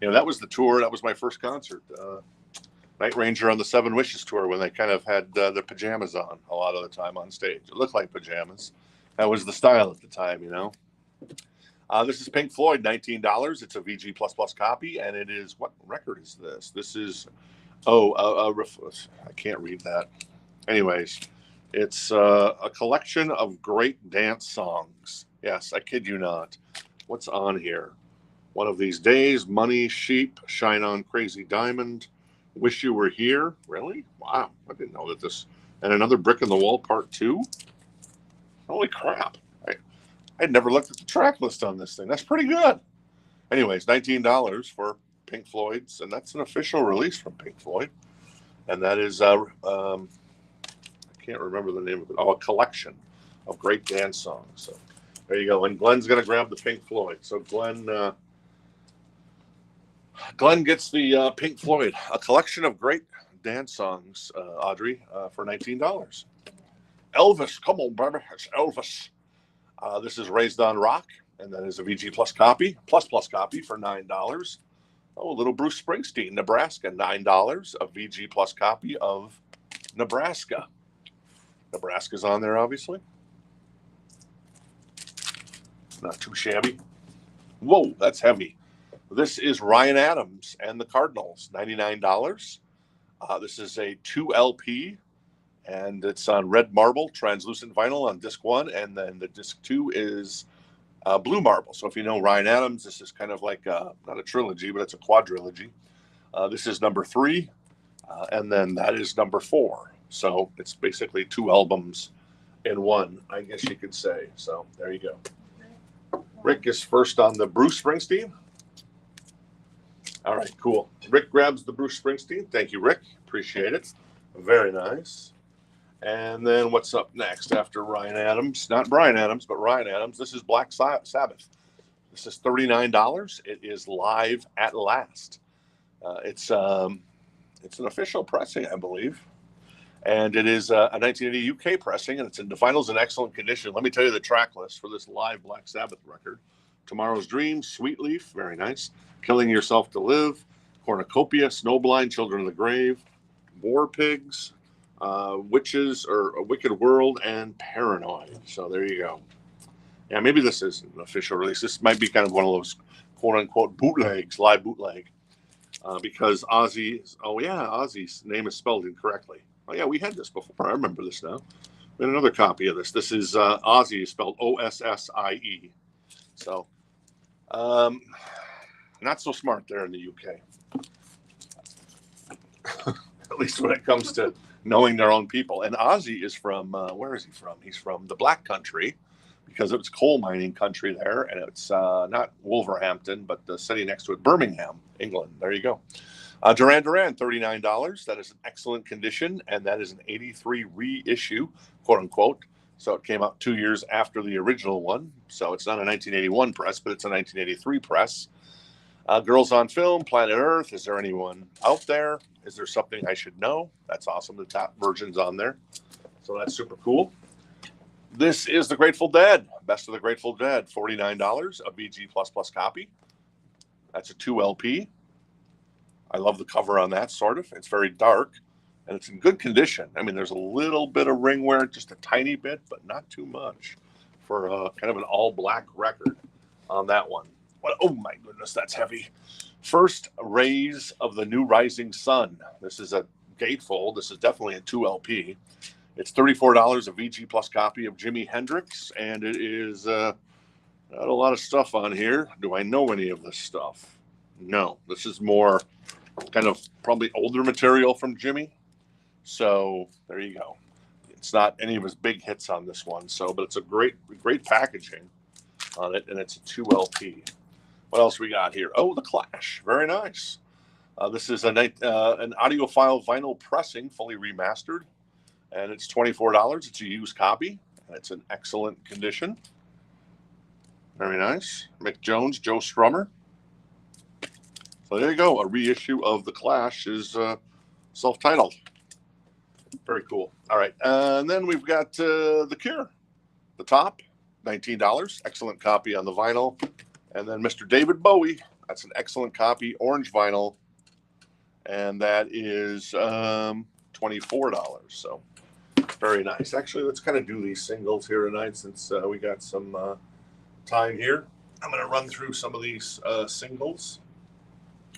You know, that was the tour. That was my first concert. Night Ranger on the Seven Wishes tour when they kind of had their pajamas on a lot of the time on stage. It looked like pajamas. That was the style at the time, you know. This is Pink Floyd, $19. It's a VG++ copy, and it is, what record is this? This is, I can't read that. Anyways, it's a collection of great dance songs. Yes, I kid you not. What's on here? One of These Days, Money, Sheep, Shine On Crazy Diamond, Wish You Were Here. Really? Wow, I didn't know that this. And Another Brick in the Wall, Part 2. Holy crap. I'd never looked at the track list on this thing. That's pretty good. Anyways, $19 for Pink Floyd's, and that's an official release from Pink Floyd. And that is, I can't remember the name of it. Oh, a collection of great dance songs. So there you go. And Glenn's going to grab the Pink Floyd. So Glenn gets the Pink Floyd, a collection of great dance songs, Audrey, for $19. Elvis, come on, baby. It's Elvis. This is Raised on Rock, and that is a VG plus copy for $9. Oh, little Bruce Springsteen, Nebraska, $9. A VG plus copy of Nebraska. Nebraska's on there, obviously. Not too shabby. Whoa, that's heavy. This is Ryan Adams and the Cardinals, $99. This is a 2 LP. And it's on red marble, translucent vinyl on disc 1, and then the disc 2 is blue marble. So if you know Ryan Adams, this is kind of like not a trilogy, but it's a quadrilogy. This is number 3, and then that is number 4. So it's basically 2 albums in one, I guess you could say. So there you go. Rick is first on the Bruce Springsteen. All right, cool. Rick grabs the Bruce Springsteen. Thank you, Rick. Appreciate it. Very nice. And then what's up next after Ryan Adams? Not Brian Adams, but Ryan Adams. This is Black Sabbath. This is $39. It is Live at Last. It's an official pressing, I believe. And it is a 1980 UK pressing, and the vinyl's in excellent condition. Let me tell you the track list for this live Black Sabbath record. Tomorrow's Dream, Sweet Leaf, very nice. Killing Yourself to Live, Cornucopia, Snowblind, Children of the Grave, War Pigs, Witches or A Wicked World, and Paranoid. So there you go. Yeah, maybe this is an official release. This might be kind of one of those quote unquote bootlegs, live bootleg, because Ozzy's name is spelled incorrectly. Oh yeah, we had this before. I remember this now. We had another copy of this. This is Ozzy, spelled Ossie. So, not so smart there in the UK. At least when it comes to knowing their own people. And Ozzy is from, where is he from? He's from the Black Country, because it's coal mining country there. And it's not Wolverhampton, but the city next to it, Birmingham, England. There you go. Duran Duran, $39. That is an excellent condition. And that is an 83 reissue, quote unquote. So it came out 2 years after the original one. So it's not a 1981 press, but it's a 1983 press. Girls on Film, Planet Earth. Is there anyone out there? Is there something I should know? That's awesome. The top version's on there. So that's super cool. This is The Grateful Dead. Best of the Grateful Dead, $49. A VG++ copy. That's a 2 LP. I love the cover on that, sort of. It's very dark, and it's in good condition. I mean, there's a little bit of ring wear, just a tiny bit, but not too much for kind of an all-black record on that one. Oh, my goodness, that's heavy. First Rays of the New Rising Sun. This is a gatefold. This is definitely a 2 LP. It's $34, a VG+ copy of Jimi Hendrix, and it is not a lot of stuff on here. Do I know any of this stuff? No. This is more kind of probably older material from Jimmy. So there you go. It's not any of his big hits on this one. So, but it's a great packaging on it, and it's a 2 LP. What else we got here? Oh, The Clash. Very nice. This is an audiophile vinyl pressing, fully remastered, and it's $24. It's a used copy, and it's in excellent condition. Very nice. Mick Jones, Joe Strummer. So there you go. A reissue of The Clash is self-titled. Very cool. All right. And then we've got The Cure. The Top, $19. Excellent copy on the vinyl. And then Mr. David Bowie. That's an excellent copy. Orange vinyl. and that is $24. So very nice. Actually, let's kind of do these singles here tonight since we got some time here. I'm going to run through some of these singles,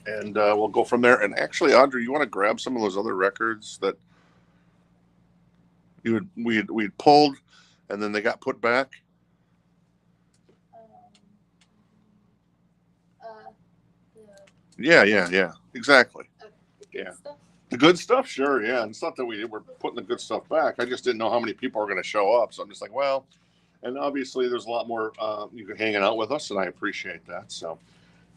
and we'll go from there. And actually, Audrey, you want to grab some of those other records that we'd pulled, and then they got put back? Yeah, exactly. Yeah. The good stuff, sure, yeah. And it's not that we were putting the good stuff back. I just didn't know how many people are going to show up. So I'm just like, well, and obviously there's a lot more you can hanging out with us, and I appreciate that. So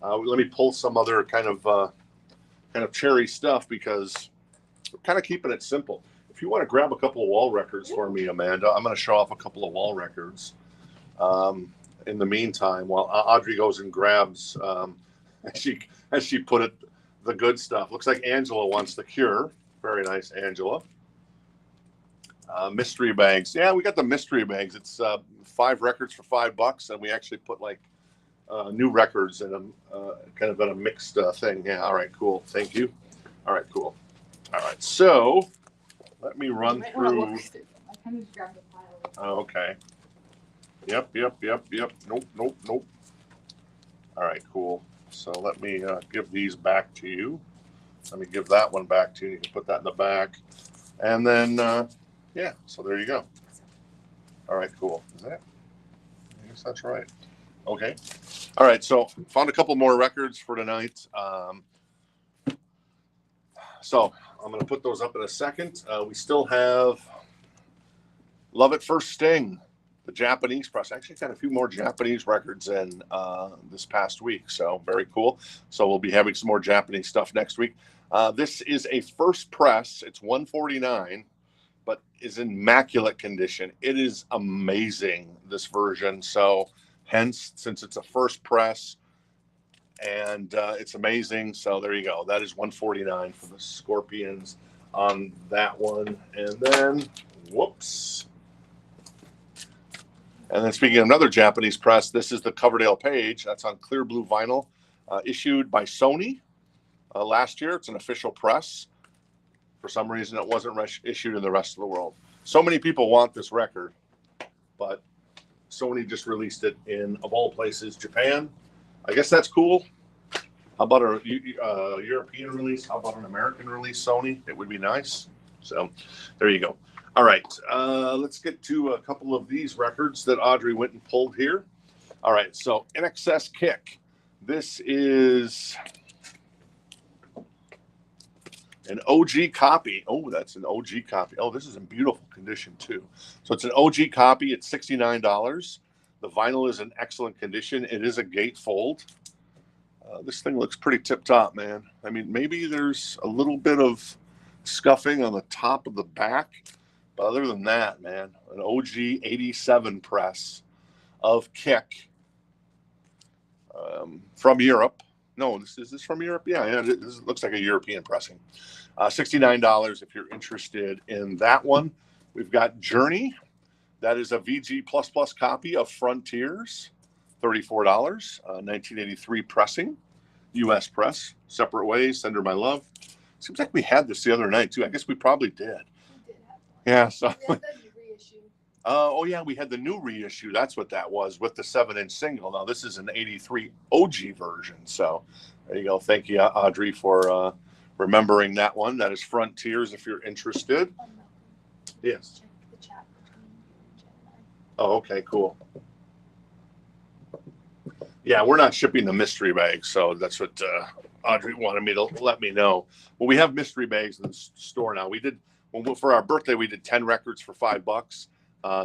let me pull some other kind of cherry stuff because we're kind of keeping it simple. If you want to grab a couple of wall records for me, Amanda, I'm going to show off a couple of wall records. In the meantime, while Audrey goes and grabs, as she put it, the good stuff. Looks like Angela wants The Cure. Very nice, Angela. Mystery bags. Yeah, we got the mystery bags. It's 5 records for $5, and we actually put like new records in them, kind of in a mixed thing. Yeah, all right, cool. Thank you. All right, cool. All right, so let me run through. I kind of grabbed the pile. Oh, okay. Yep. Nope. All right, cool. So let me give these back to you. Let me give that one back to you. You can put that in the back. And then, yeah, so there you go. All right, cool. Is that? I guess that's right. Okay. All right, so found a couple more records for tonight. So I'm going to put those up in a second. We still have Love at First Sting, the Japanese press. Actually got a few more Japanese records in this past week, so very cool. So we'll be having some more Japanese stuff next week. This is a first press. It's $149, but is in immaculate condition. It is amazing, this version. So hence, since it's a first press and it's amazing, so there you go. That is $149 for the Scorpions on that one. And then, whoops. And then speaking of another Japanese press, this is the Coverdale page. That's on clear blue vinyl, issued by Sony last year. It's an official press. For some reason, it wasn't issued in the rest of the world. So many people want this record, but Sony just released it in, of all places, Japan. I guess that's cool. How about a European release? How about an American release, Sony? It would be nice. So there you go. All right, let's get to a couple of these records that Audrey went and pulled here. All right, so In Excess Kick. This is an OG copy. Oh, that's an OG copy. Oh, this is in beautiful condition too. So it's an OG copy. It's $69. The vinyl is in excellent condition. It is a gatefold. This thing looks pretty tip-top, man. I mean, maybe there's a little bit of scuffing on the top of the back. But other than that, man, an OG 87 press of Kick from Europe. No, is this from Europe? Yeah, this looks like a European pressing. $69 if you're interested in that one. We've got Journey. That is a VG++ copy of Frontiers. $34. 1983 pressing. U.S. press. Separate ways. Send her my love. Seems like we had this the other night, too. I guess we probably did. Yeah, so. We had the reissue. Oh, yeah, we had the new reissue. That's what that was with the 7-inch single. Now, this is an 83 OG version. So, there you go. Thank you, Audrey, for remembering that one. That is Frontiers if you're interested. Yes. Check the chat between Jen and I. Oh, okay, cool. Yeah, we're not shipping the mystery bags, so that's what Audrey wanted me to let me know. Well, we have mystery bags in the store now. We did. Well, for our birthday, we did 10 records for $5.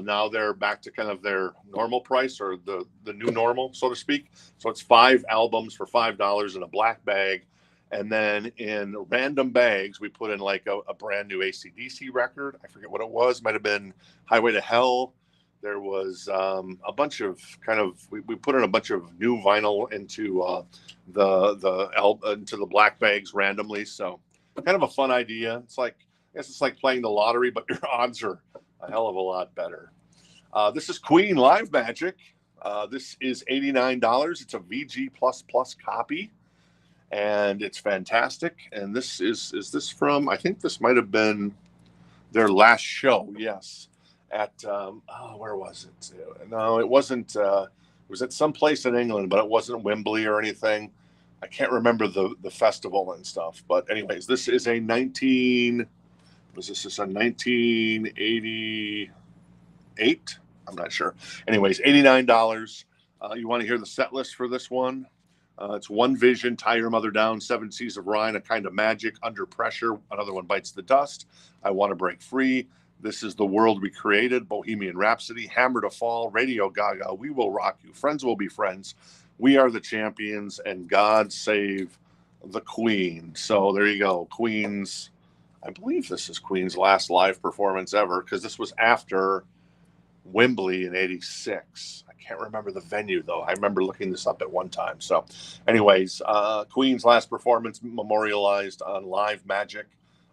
Now they're back to kind of their normal price, or the new normal, so to speak. So it's 5 albums for $5 in a black bag. And then in random bags, we put in like a brand new AC/DC record. I forget what it was. Might have been Highway to Hell. There was a bunch of we put in a bunch of new vinyl into into the black bags randomly. So kind of a fun idea. It's like, I guess it's like playing the lottery, but your odds are a hell of a lot better. This is Queen Live Magic. This is $89. It's a VG++ copy. and it's fantastic. And this is this from? I think this might have been their last show. Yes, at where was it? No, it wasn't. It was at some place in England, but it wasn't Wembley or anything. I can't remember the festival and stuff. But anyways, this is a 1988? I'm not sure. Anyways, $89. You want to hear the set list for this one? It's One Vision, Tie Your Mother Down, Seven Seas of Rhine, A Kind of Magic, Under Pressure, Another One Bites the Dust, I Want to Break Free, This Is the World We Created, Bohemian Rhapsody, Hammer to Fall, Radio Gaga, We Will Rock You, Friends Will Be Friends, We Are the Champions, and God Save the Queen. So there you go. Queen's, I believe this is Queen's last live performance ever, because this was after Wembley in '86. I can't remember the venue though. I remember looking this up at one time. So anyways, Queen's last performance memorialized on Live Magic.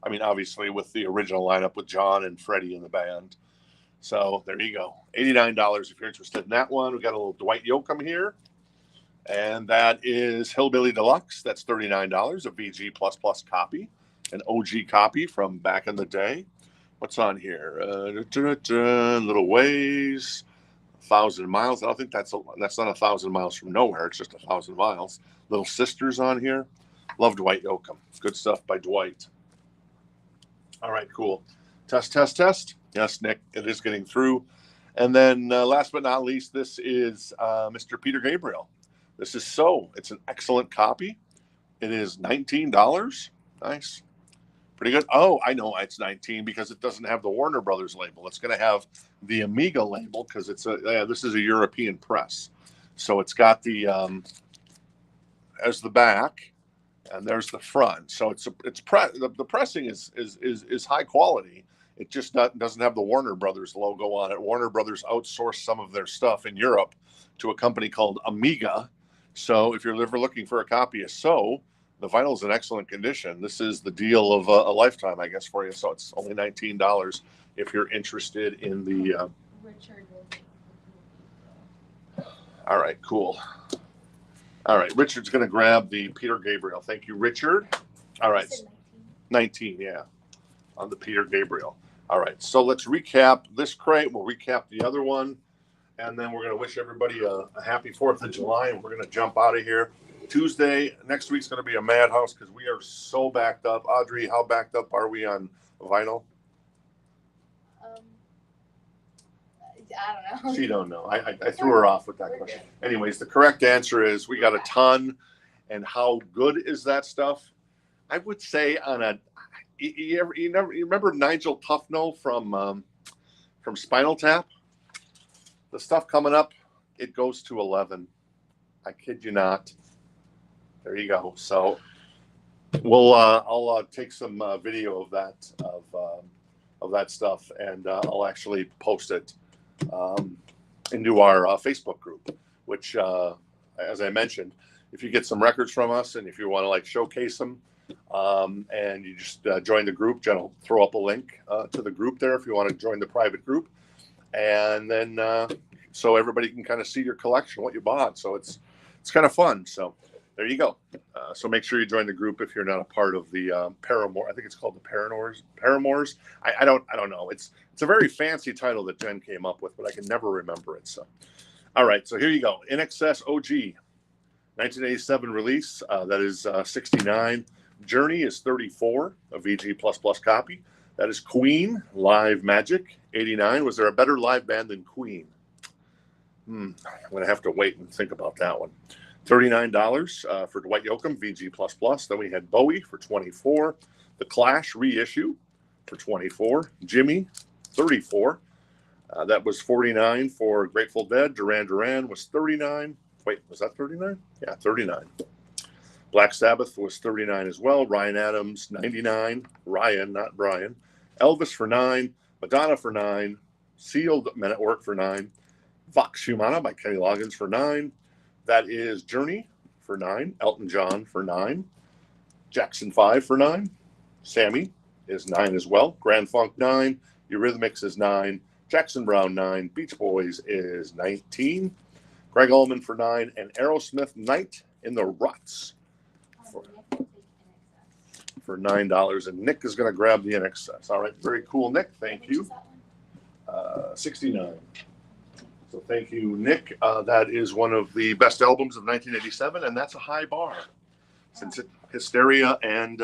I mean, obviously with the original lineup with John and Freddie in the band. So there you go. $89 if you're interested in that one. We got a little Dwight Yoakam here. And that is Hillbilly Deluxe. That's $39, a VG++ copy, an OG copy from back in the day. What's on here? Little Ways, 1,000 Miles. I don't think that's not 1,000 miles from nowhere. It's just 1,000 miles. Little Sisters on here. Love Dwight Yoakam. Good stuff by Dwight. All right, cool. Test. Yes, Nick, it is getting through. And then last but not least, this is Mr. Peter Gabriel. This is So. It's an excellent copy. It is $19. Nice. Pretty good. Oh, I know it's 19 because it doesn't have the Warner Brothers label. It's going to have the Amiga label because this is a European press. So it's got the as the back, and there's the front. So the pressing is high quality. It just doesn't have the Warner Brothers logo on it. Warner Brothers outsourced some of their stuff in Europe to a company called Amiga. So if you're ever looking for a copy of So, the vinyl is in excellent condition. This is the deal of a lifetime, I guess, for you. So it's only $19 if you're interested in the. Richard will. All right, cool. All right, Richard's going to grab the Peter Gabriel. Thank you, Richard. All right, 19, yeah, on the Peter Gabriel. All right, so let's recap this crate. We'll recap the other one, and then we're going to wish everybody a happy 4th of July, and we're going to jump out of here. Tuesday, next week's going to be a madhouse because we are so backed up. Audrey, how backed up are we on vinyl? I don't know. She don't know. I threw her off with that question. Anyways, the correct answer is we got a ton. And how good is that stuff? I would say on a. You remember Nigel Tufnell from Spinal Tap? The stuff coming up, it goes to 11. I kid you not. There you go. So I'll take some video of that stuff, and I'll actually post it into our Facebook group. Which, as I mentioned, if you get some records from us, and if you want to like showcase them, and you just join the group, Jen will throw up a link to the group there if you want to join the private group, and then so everybody can kind of see your collection, what you bought. So it's kind of fun. So there you go. So make sure you join the group if you're not a part of the Paramore. I think it's called the Paramours. I don't know. It's a very fancy title that Jen came up with, but I can never remember it. So, all right. So here you go. In Excess OG, 1987 release. That is 69. Journey is 34, a VG++ copy. That is Queen, Live Magic, 89. Was there a better live band than Queen? I'm going to have to wait and think about that one. $39 for Dwight Yoakam, VG++. Then we had Bowie for $24. The Clash reissue for $24. Jimmy, $34. That was $49 for Grateful Dead. Duran Duran was $39. Wait, was that $39? Yeah, $39. Black Sabbath was $39 as well. Ryan Adams, $99. Ryan, not Brian. Elvis for $9. Madonna for $9. Sealed Men at Work for $9. Vox Humana by Kenny Loggins for $9. That is Journey for $9. Elton John for $9. Jackson 5 for $9. Sammy is $9 as well. Grand Funk $9. Eurythmics is $9. Jackson Browne $9. Beach Boys is $19. Greg Allman for $9. And Aerosmith Night in the Ruts And Nick will take in excess. for $9, and Nick is going to grab the NXS. All right, very cool, Nick. Thank How much you. is that one? 69. So thank you, Nick. That is one of the best albums of 1987, and that's a high bar, since Hysteria and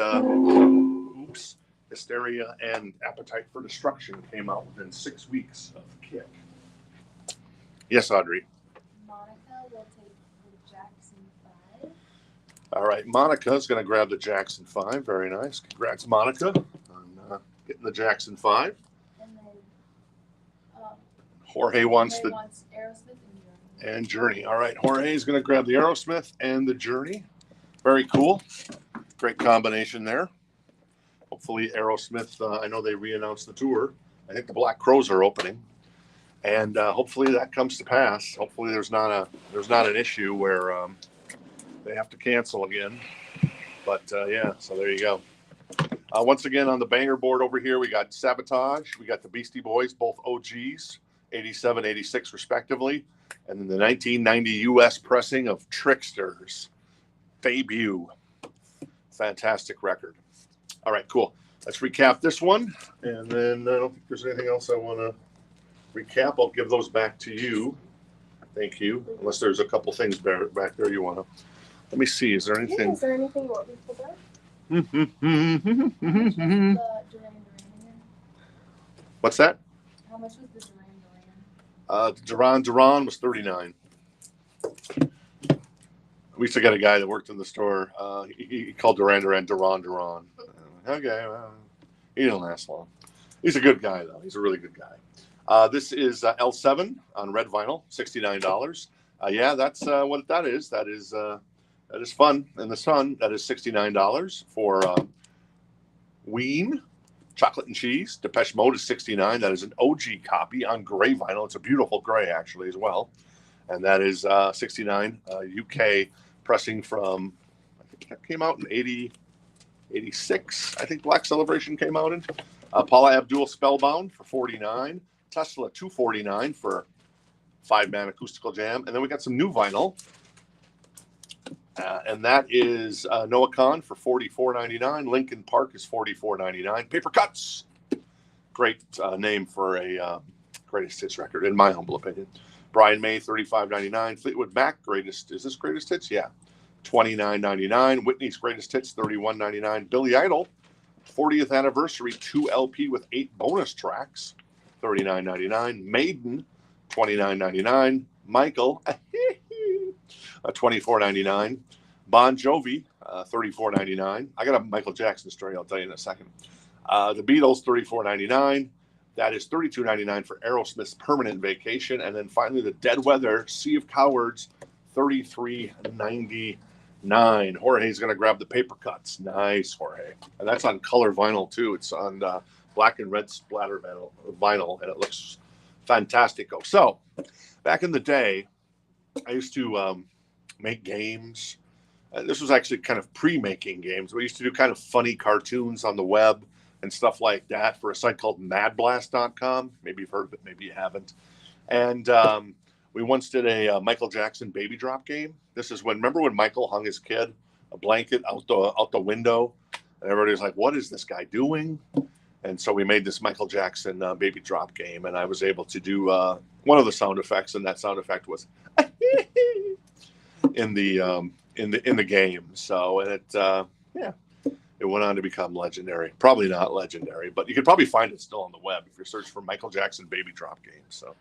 Hysteria and Appetite for Destruction came out within 6 weeks of Kick. Yes, Audrey. Monica will take the Jackson 5. All right, Monica's going to grab the Jackson 5. Very nice. Congrats, Monica, on getting the Jackson 5. And then Jorge wants Aerosmith and Journey. All right, Jorge's going to grab the Aerosmith and the Journey. Very cool. Great combination there. Hopefully Aerosmith, I know they re-announced the tour. I think the Black Crowes are opening. And hopefully that comes to pass. Hopefully there's not an issue where they have to cancel again. But yeah, so there you go. Once again on the banger board over here, we got Sabotage. We got the Beastie Boys, both OGs, 87, 86 respectively. And then the 1990 U.S. pressing of Tricksters debut. Fantastic record. All right, cool. Let's recap this one. And then I don't think there's anything else I want to recap. I'll give those back to you. Thank you. Unless there's a couple things back there you want to. Let me see. Is there anything? Yeah, is there anything you want me to pull out? Mm-hmm. The Duran Duran again? What's that? How much was the Duran Duran? Duran Duran was $39. We used to get a guy that worked in the store. He called Duran Duran Duran. Okay, well, he didn't last long. He's a good guy, though. He's a really good guy. This is L7 on red vinyl, $69. Yeah, that's what that is. That is fun in the sun. That is $69 for Ween, chocolate and cheese. Depeche Mode is $69. That is an OG copy on gray vinyl. It's a beautiful gray, actually, as well. And that is $69. UK pressing from, I think that came out in 86. I think Black Celebration came out in. Paula Abdul Spellbound for $49. Tesla $249 for 5-man acoustical jam. And then we got some new vinyl. And that is Noah Khan for $44.99. Linkin Park is $44.99. Paper Cuts. Great name for a greatest hits record, in my humble opinion. Brian May, $35.99. Fleetwood Mac, greatest. Is this greatest hits? Yeah. $29.99. Whitney's greatest hits, $31.99. Billy Idol, 40th anniversary, 2 LP with 8 bonus tracks, $39.99. Maiden, $29.99. Michael, $24.99. Bon Jovi, $34.99. I got a Michael Jackson story I'll tell you in a second. The Beatles, $34.99. That is $32.99 for Aerosmith's Permanent Vacation. And then finally, the Dead Weather, Sea of Cowards, $33.99. Jorge's going to grab the Paper Cuts. Nice, Jorge. And that's on color vinyl, too. It's on black and red splatter vinyl, and it looks fantastic. So, back in the day, I used to make games. This was actually kind of pre-making games. We used to do kind of funny cartoons on the web and stuff like that for a site called madblast.com. Maybe you've heard of it, maybe you haven't. And we once did a Michael Jackson baby drop game. This is remember when Michael hung his kid a blanket out the window, and everybody was like, "What is this guy doing?" And so we made this Michael Jackson baby drop game, and I was able to do one of the sound effects, and that sound effect was in the game. So, and it went on to become legendary. Probably not legendary, but you could probably find it still on the web if you search for Michael Jackson baby drop game. So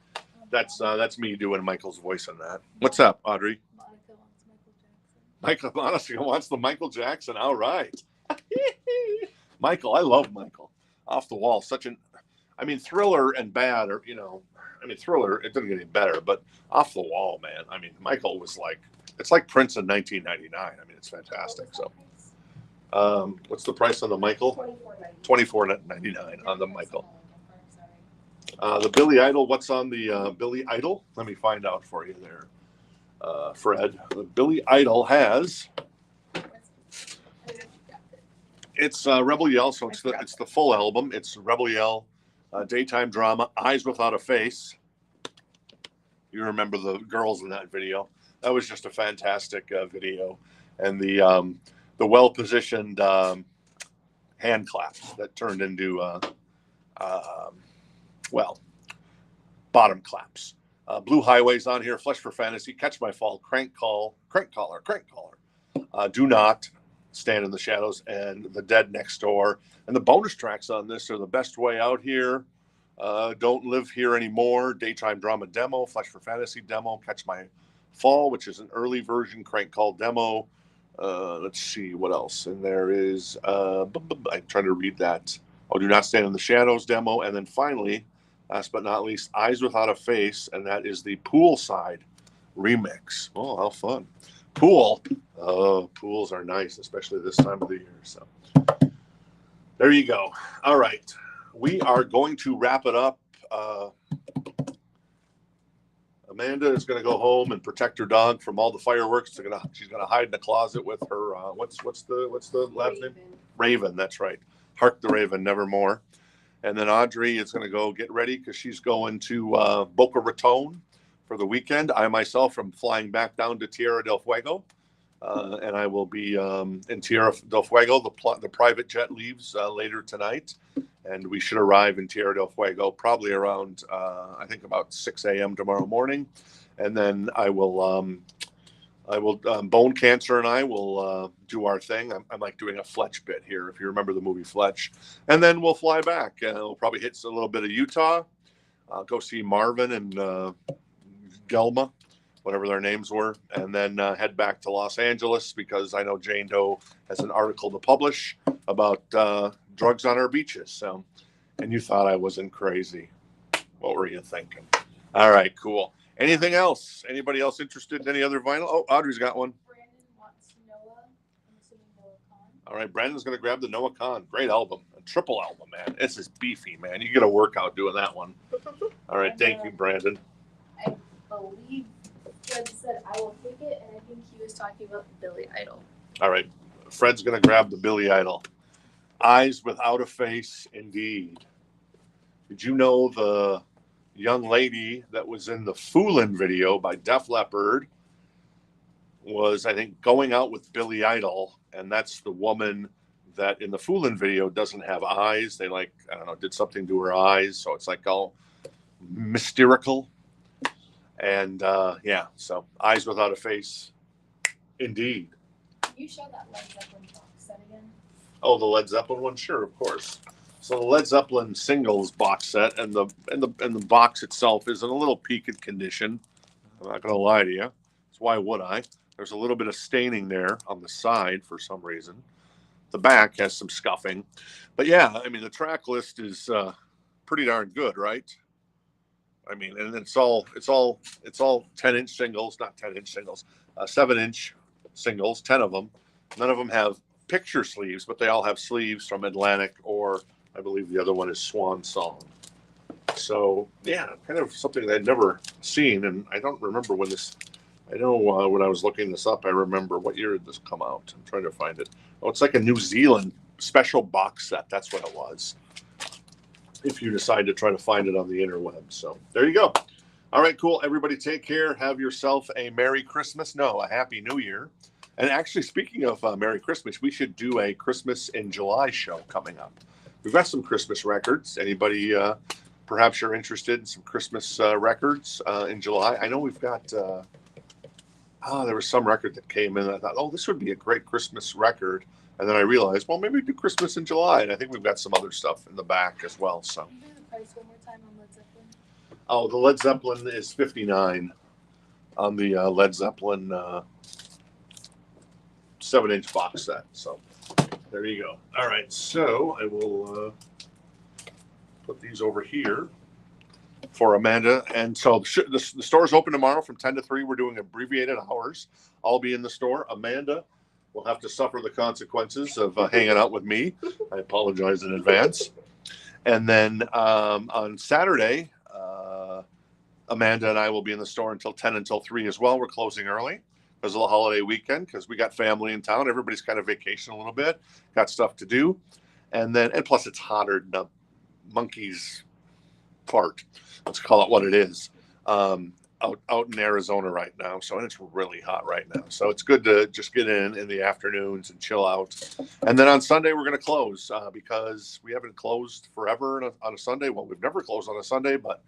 that's me doing Michael's voice on that. What's up, Audrey? Monica wants Michael Jackson. Michael honestly wants the Michael Jackson. All right. Michael, I love Michael. Off the wall. Thriller and Bad are, Thriller, it didn't get any better, but Off the Wall, man. Michael was it's like Prince in 1999. It's fantastic. So, what's the price on the Michael? $24.99 on the Michael. The Billy Idol, what's on the Billy Idol? Let me find out for you there, Fred. The Billy Idol has, it's Rebel Yell, so it's the full album. It's Rebel Yell, daytime drama, Eyes Without a Face. You remember the girls in that video. That was just a fantastic video. And the the well-positioned hand claps that turned into bottom claps. Blue Highways on here, Flesh for Fantasy, Catch My Fall, Crank Caller. Do Not Stand in the Shadows, and The Dead Next Door. And the bonus tracks on this are The Best Way Out Here, Don't Live Here Anymore, Daytime Drama Demo, Flesh for Fantasy Demo, Catch My Fall, which is an early version, Crank Call Demo. Let's see what else. And there is, I'm trying to read that. Oh, Do Not Stand in the Shadows Demo. And then finally, last but not least, Eyes Without a Face, and that is the Poolside remix. Oh, how fun. Pool. Oh, pools are nice, especially this time of the year. So there you go. All right. We are going to wrap it up. Amanda is going to go home and protect her dog from all the fireworks. She's going to hide in the closet with her. What's the lab's name? Raven. That's right. Hark the Raven, nevermore. And then Audrey is going to go get ready because she's going to Boca Raton for the weekend. I myself am flying back down to Tierra del Fuego, and I will be in Tierra del Fuego. The private jet leaves later tonight, and we should arrive in Tierra del Fuego probably around, I think, about 6 a.m. tomorrow morning. And then I will Bone Cancer and I will do our thing. I'm like doing a Fletch bit here, if you remember the movie Fletch. And then we'll fly back, and we'll probably hit a little bit of Utah. Go see Marvin and Gelma, whatever their names were, and then head back to Los Angeles because I know Jane Doe has an article to publish about drugs on our beaches. So, and you thought I wasn't crazy. What were you thinking? All right, cool. Anything else? Anybody else interested in any other vinyl? Oh, Audrey's got one. Brandon wants Noah. I'm assuming Noah Khan. All right, Brandon's going to grab the Noah Khan. Great album. A triple album, man. This is beefy, man. You get a workout doing that one. All right, thank you, Brandon. I believe Fred said I will take it, and I think he was talking about Billy Idol. All right, Fred's going to grab the Billy Idol. Eyes Without a Face, indeed. Did you know the young lady that was in the Foolin' video by Def Leppard was, I think, going out with Billy Idol, and that's the woman that in the Foolin' video doesn't have eyes. They did something to her eyes, so it's like all mysterical. And so Eyes Without a Face, indeed. Can you show that Led Zeppelin box set again? Oh, the Led Zeppelin one, sure, of course. So the Led Zeppelin singles box set, and the box itself is in a little peaked condition. I'm not going to lie to you. So why would I? There's a little bit of staining there on the side for some reason. The back has some scuffing, but yeah, I mean the track list is pretty darn good, right? I mean, and it's all 10-inch singles, not 10-inch singles, 7-inch singles, 10 of them. None of them have picture sleeves, but they all have sleeves from Atlantic, or I believe the other one is Swan Song. So yeah, kind of something I'd never seen, and I don't remember when this. I know when I was looking this up, I remember what year did this come out. I'm trying to find it. Oh, it's like a New Zealand special box set. That's what it was. If you decide to try to find it on the interweb. So there you go. All right, cool. Everybody take care. Have yourself a Merry Christmas. No, a Happy New Year. And actually, speaking of Merry Christmas, we should do a Christmas in July show coming up. We've got some Christmas records. Anybody, perhaps you're interested in some Christmas records in July? I know we've got, there was some record that came in. I thought, oh, this would be a great Christmas record. And then I realized, well, maybe we do Christmas in July. And I think we've got some other stuff in the back as well. So. Can you do the price one more time on Led Zeppelin? Oh, the Led Zeppelin is $59 on the Led Zeppelin 7-inch box set. So there you go. All right, so I will put these over here for Amanda. And so the store's open tomorrow from 10 to 3. We're doing abbreviated hours. I'll be in the store. Amanda will have to suffer the consequences of hanging out with me. I apologize in advance. And then on Saturday, Amanda and I will be in the store until 10 until 3 as well. We're closing early because of the holiday weekend, because we got family in town. Everybody's kind of vacation a little bit, got stuff to do. And plus it's hotter than a monkey's fart. Let's call it what it is. out in Arizona right now. So, and it's really hot right now. So it's good to just get in the afternoons and chill out. And then on Sunday, we're going to close because we haven't closed forever on a Sunday. Well, we've never closed on a Sunday, but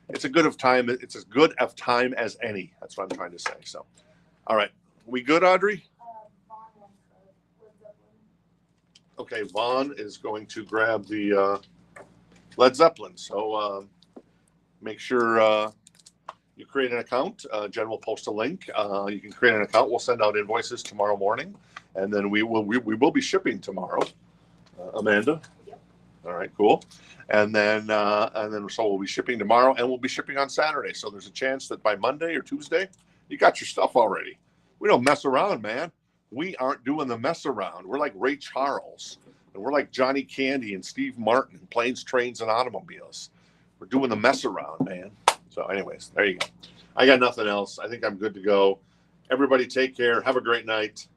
it's a good of time. It's as good of time as any. That's what I'm trying to say. So, all right. We good, Audrey? Okay. Vaughn is going to grab the Led Zeppelin. So make sure you create an account. Jen will post a link. You can create an account. We'll send out invoices tomorrow morning, and then we will be shipping tomorrow. Amanda. Yep. All right, cool. And then so we'll be shipping tomorrow, and we'll be shipping on Saturday. So there's a chance that by Monday or Tuesday, you got your stuff already. We don't mess around, man. We aren't doing the mess around. We're like Ray Charles, and we're like Johnny Candy and Steve Martin, Planes, Trains, and Automobiles. We're doing the mess around, man. So anyways, there you go. I got nothing else. I think I'm good to go. Everybody take care. Have a great night.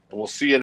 And we'll see you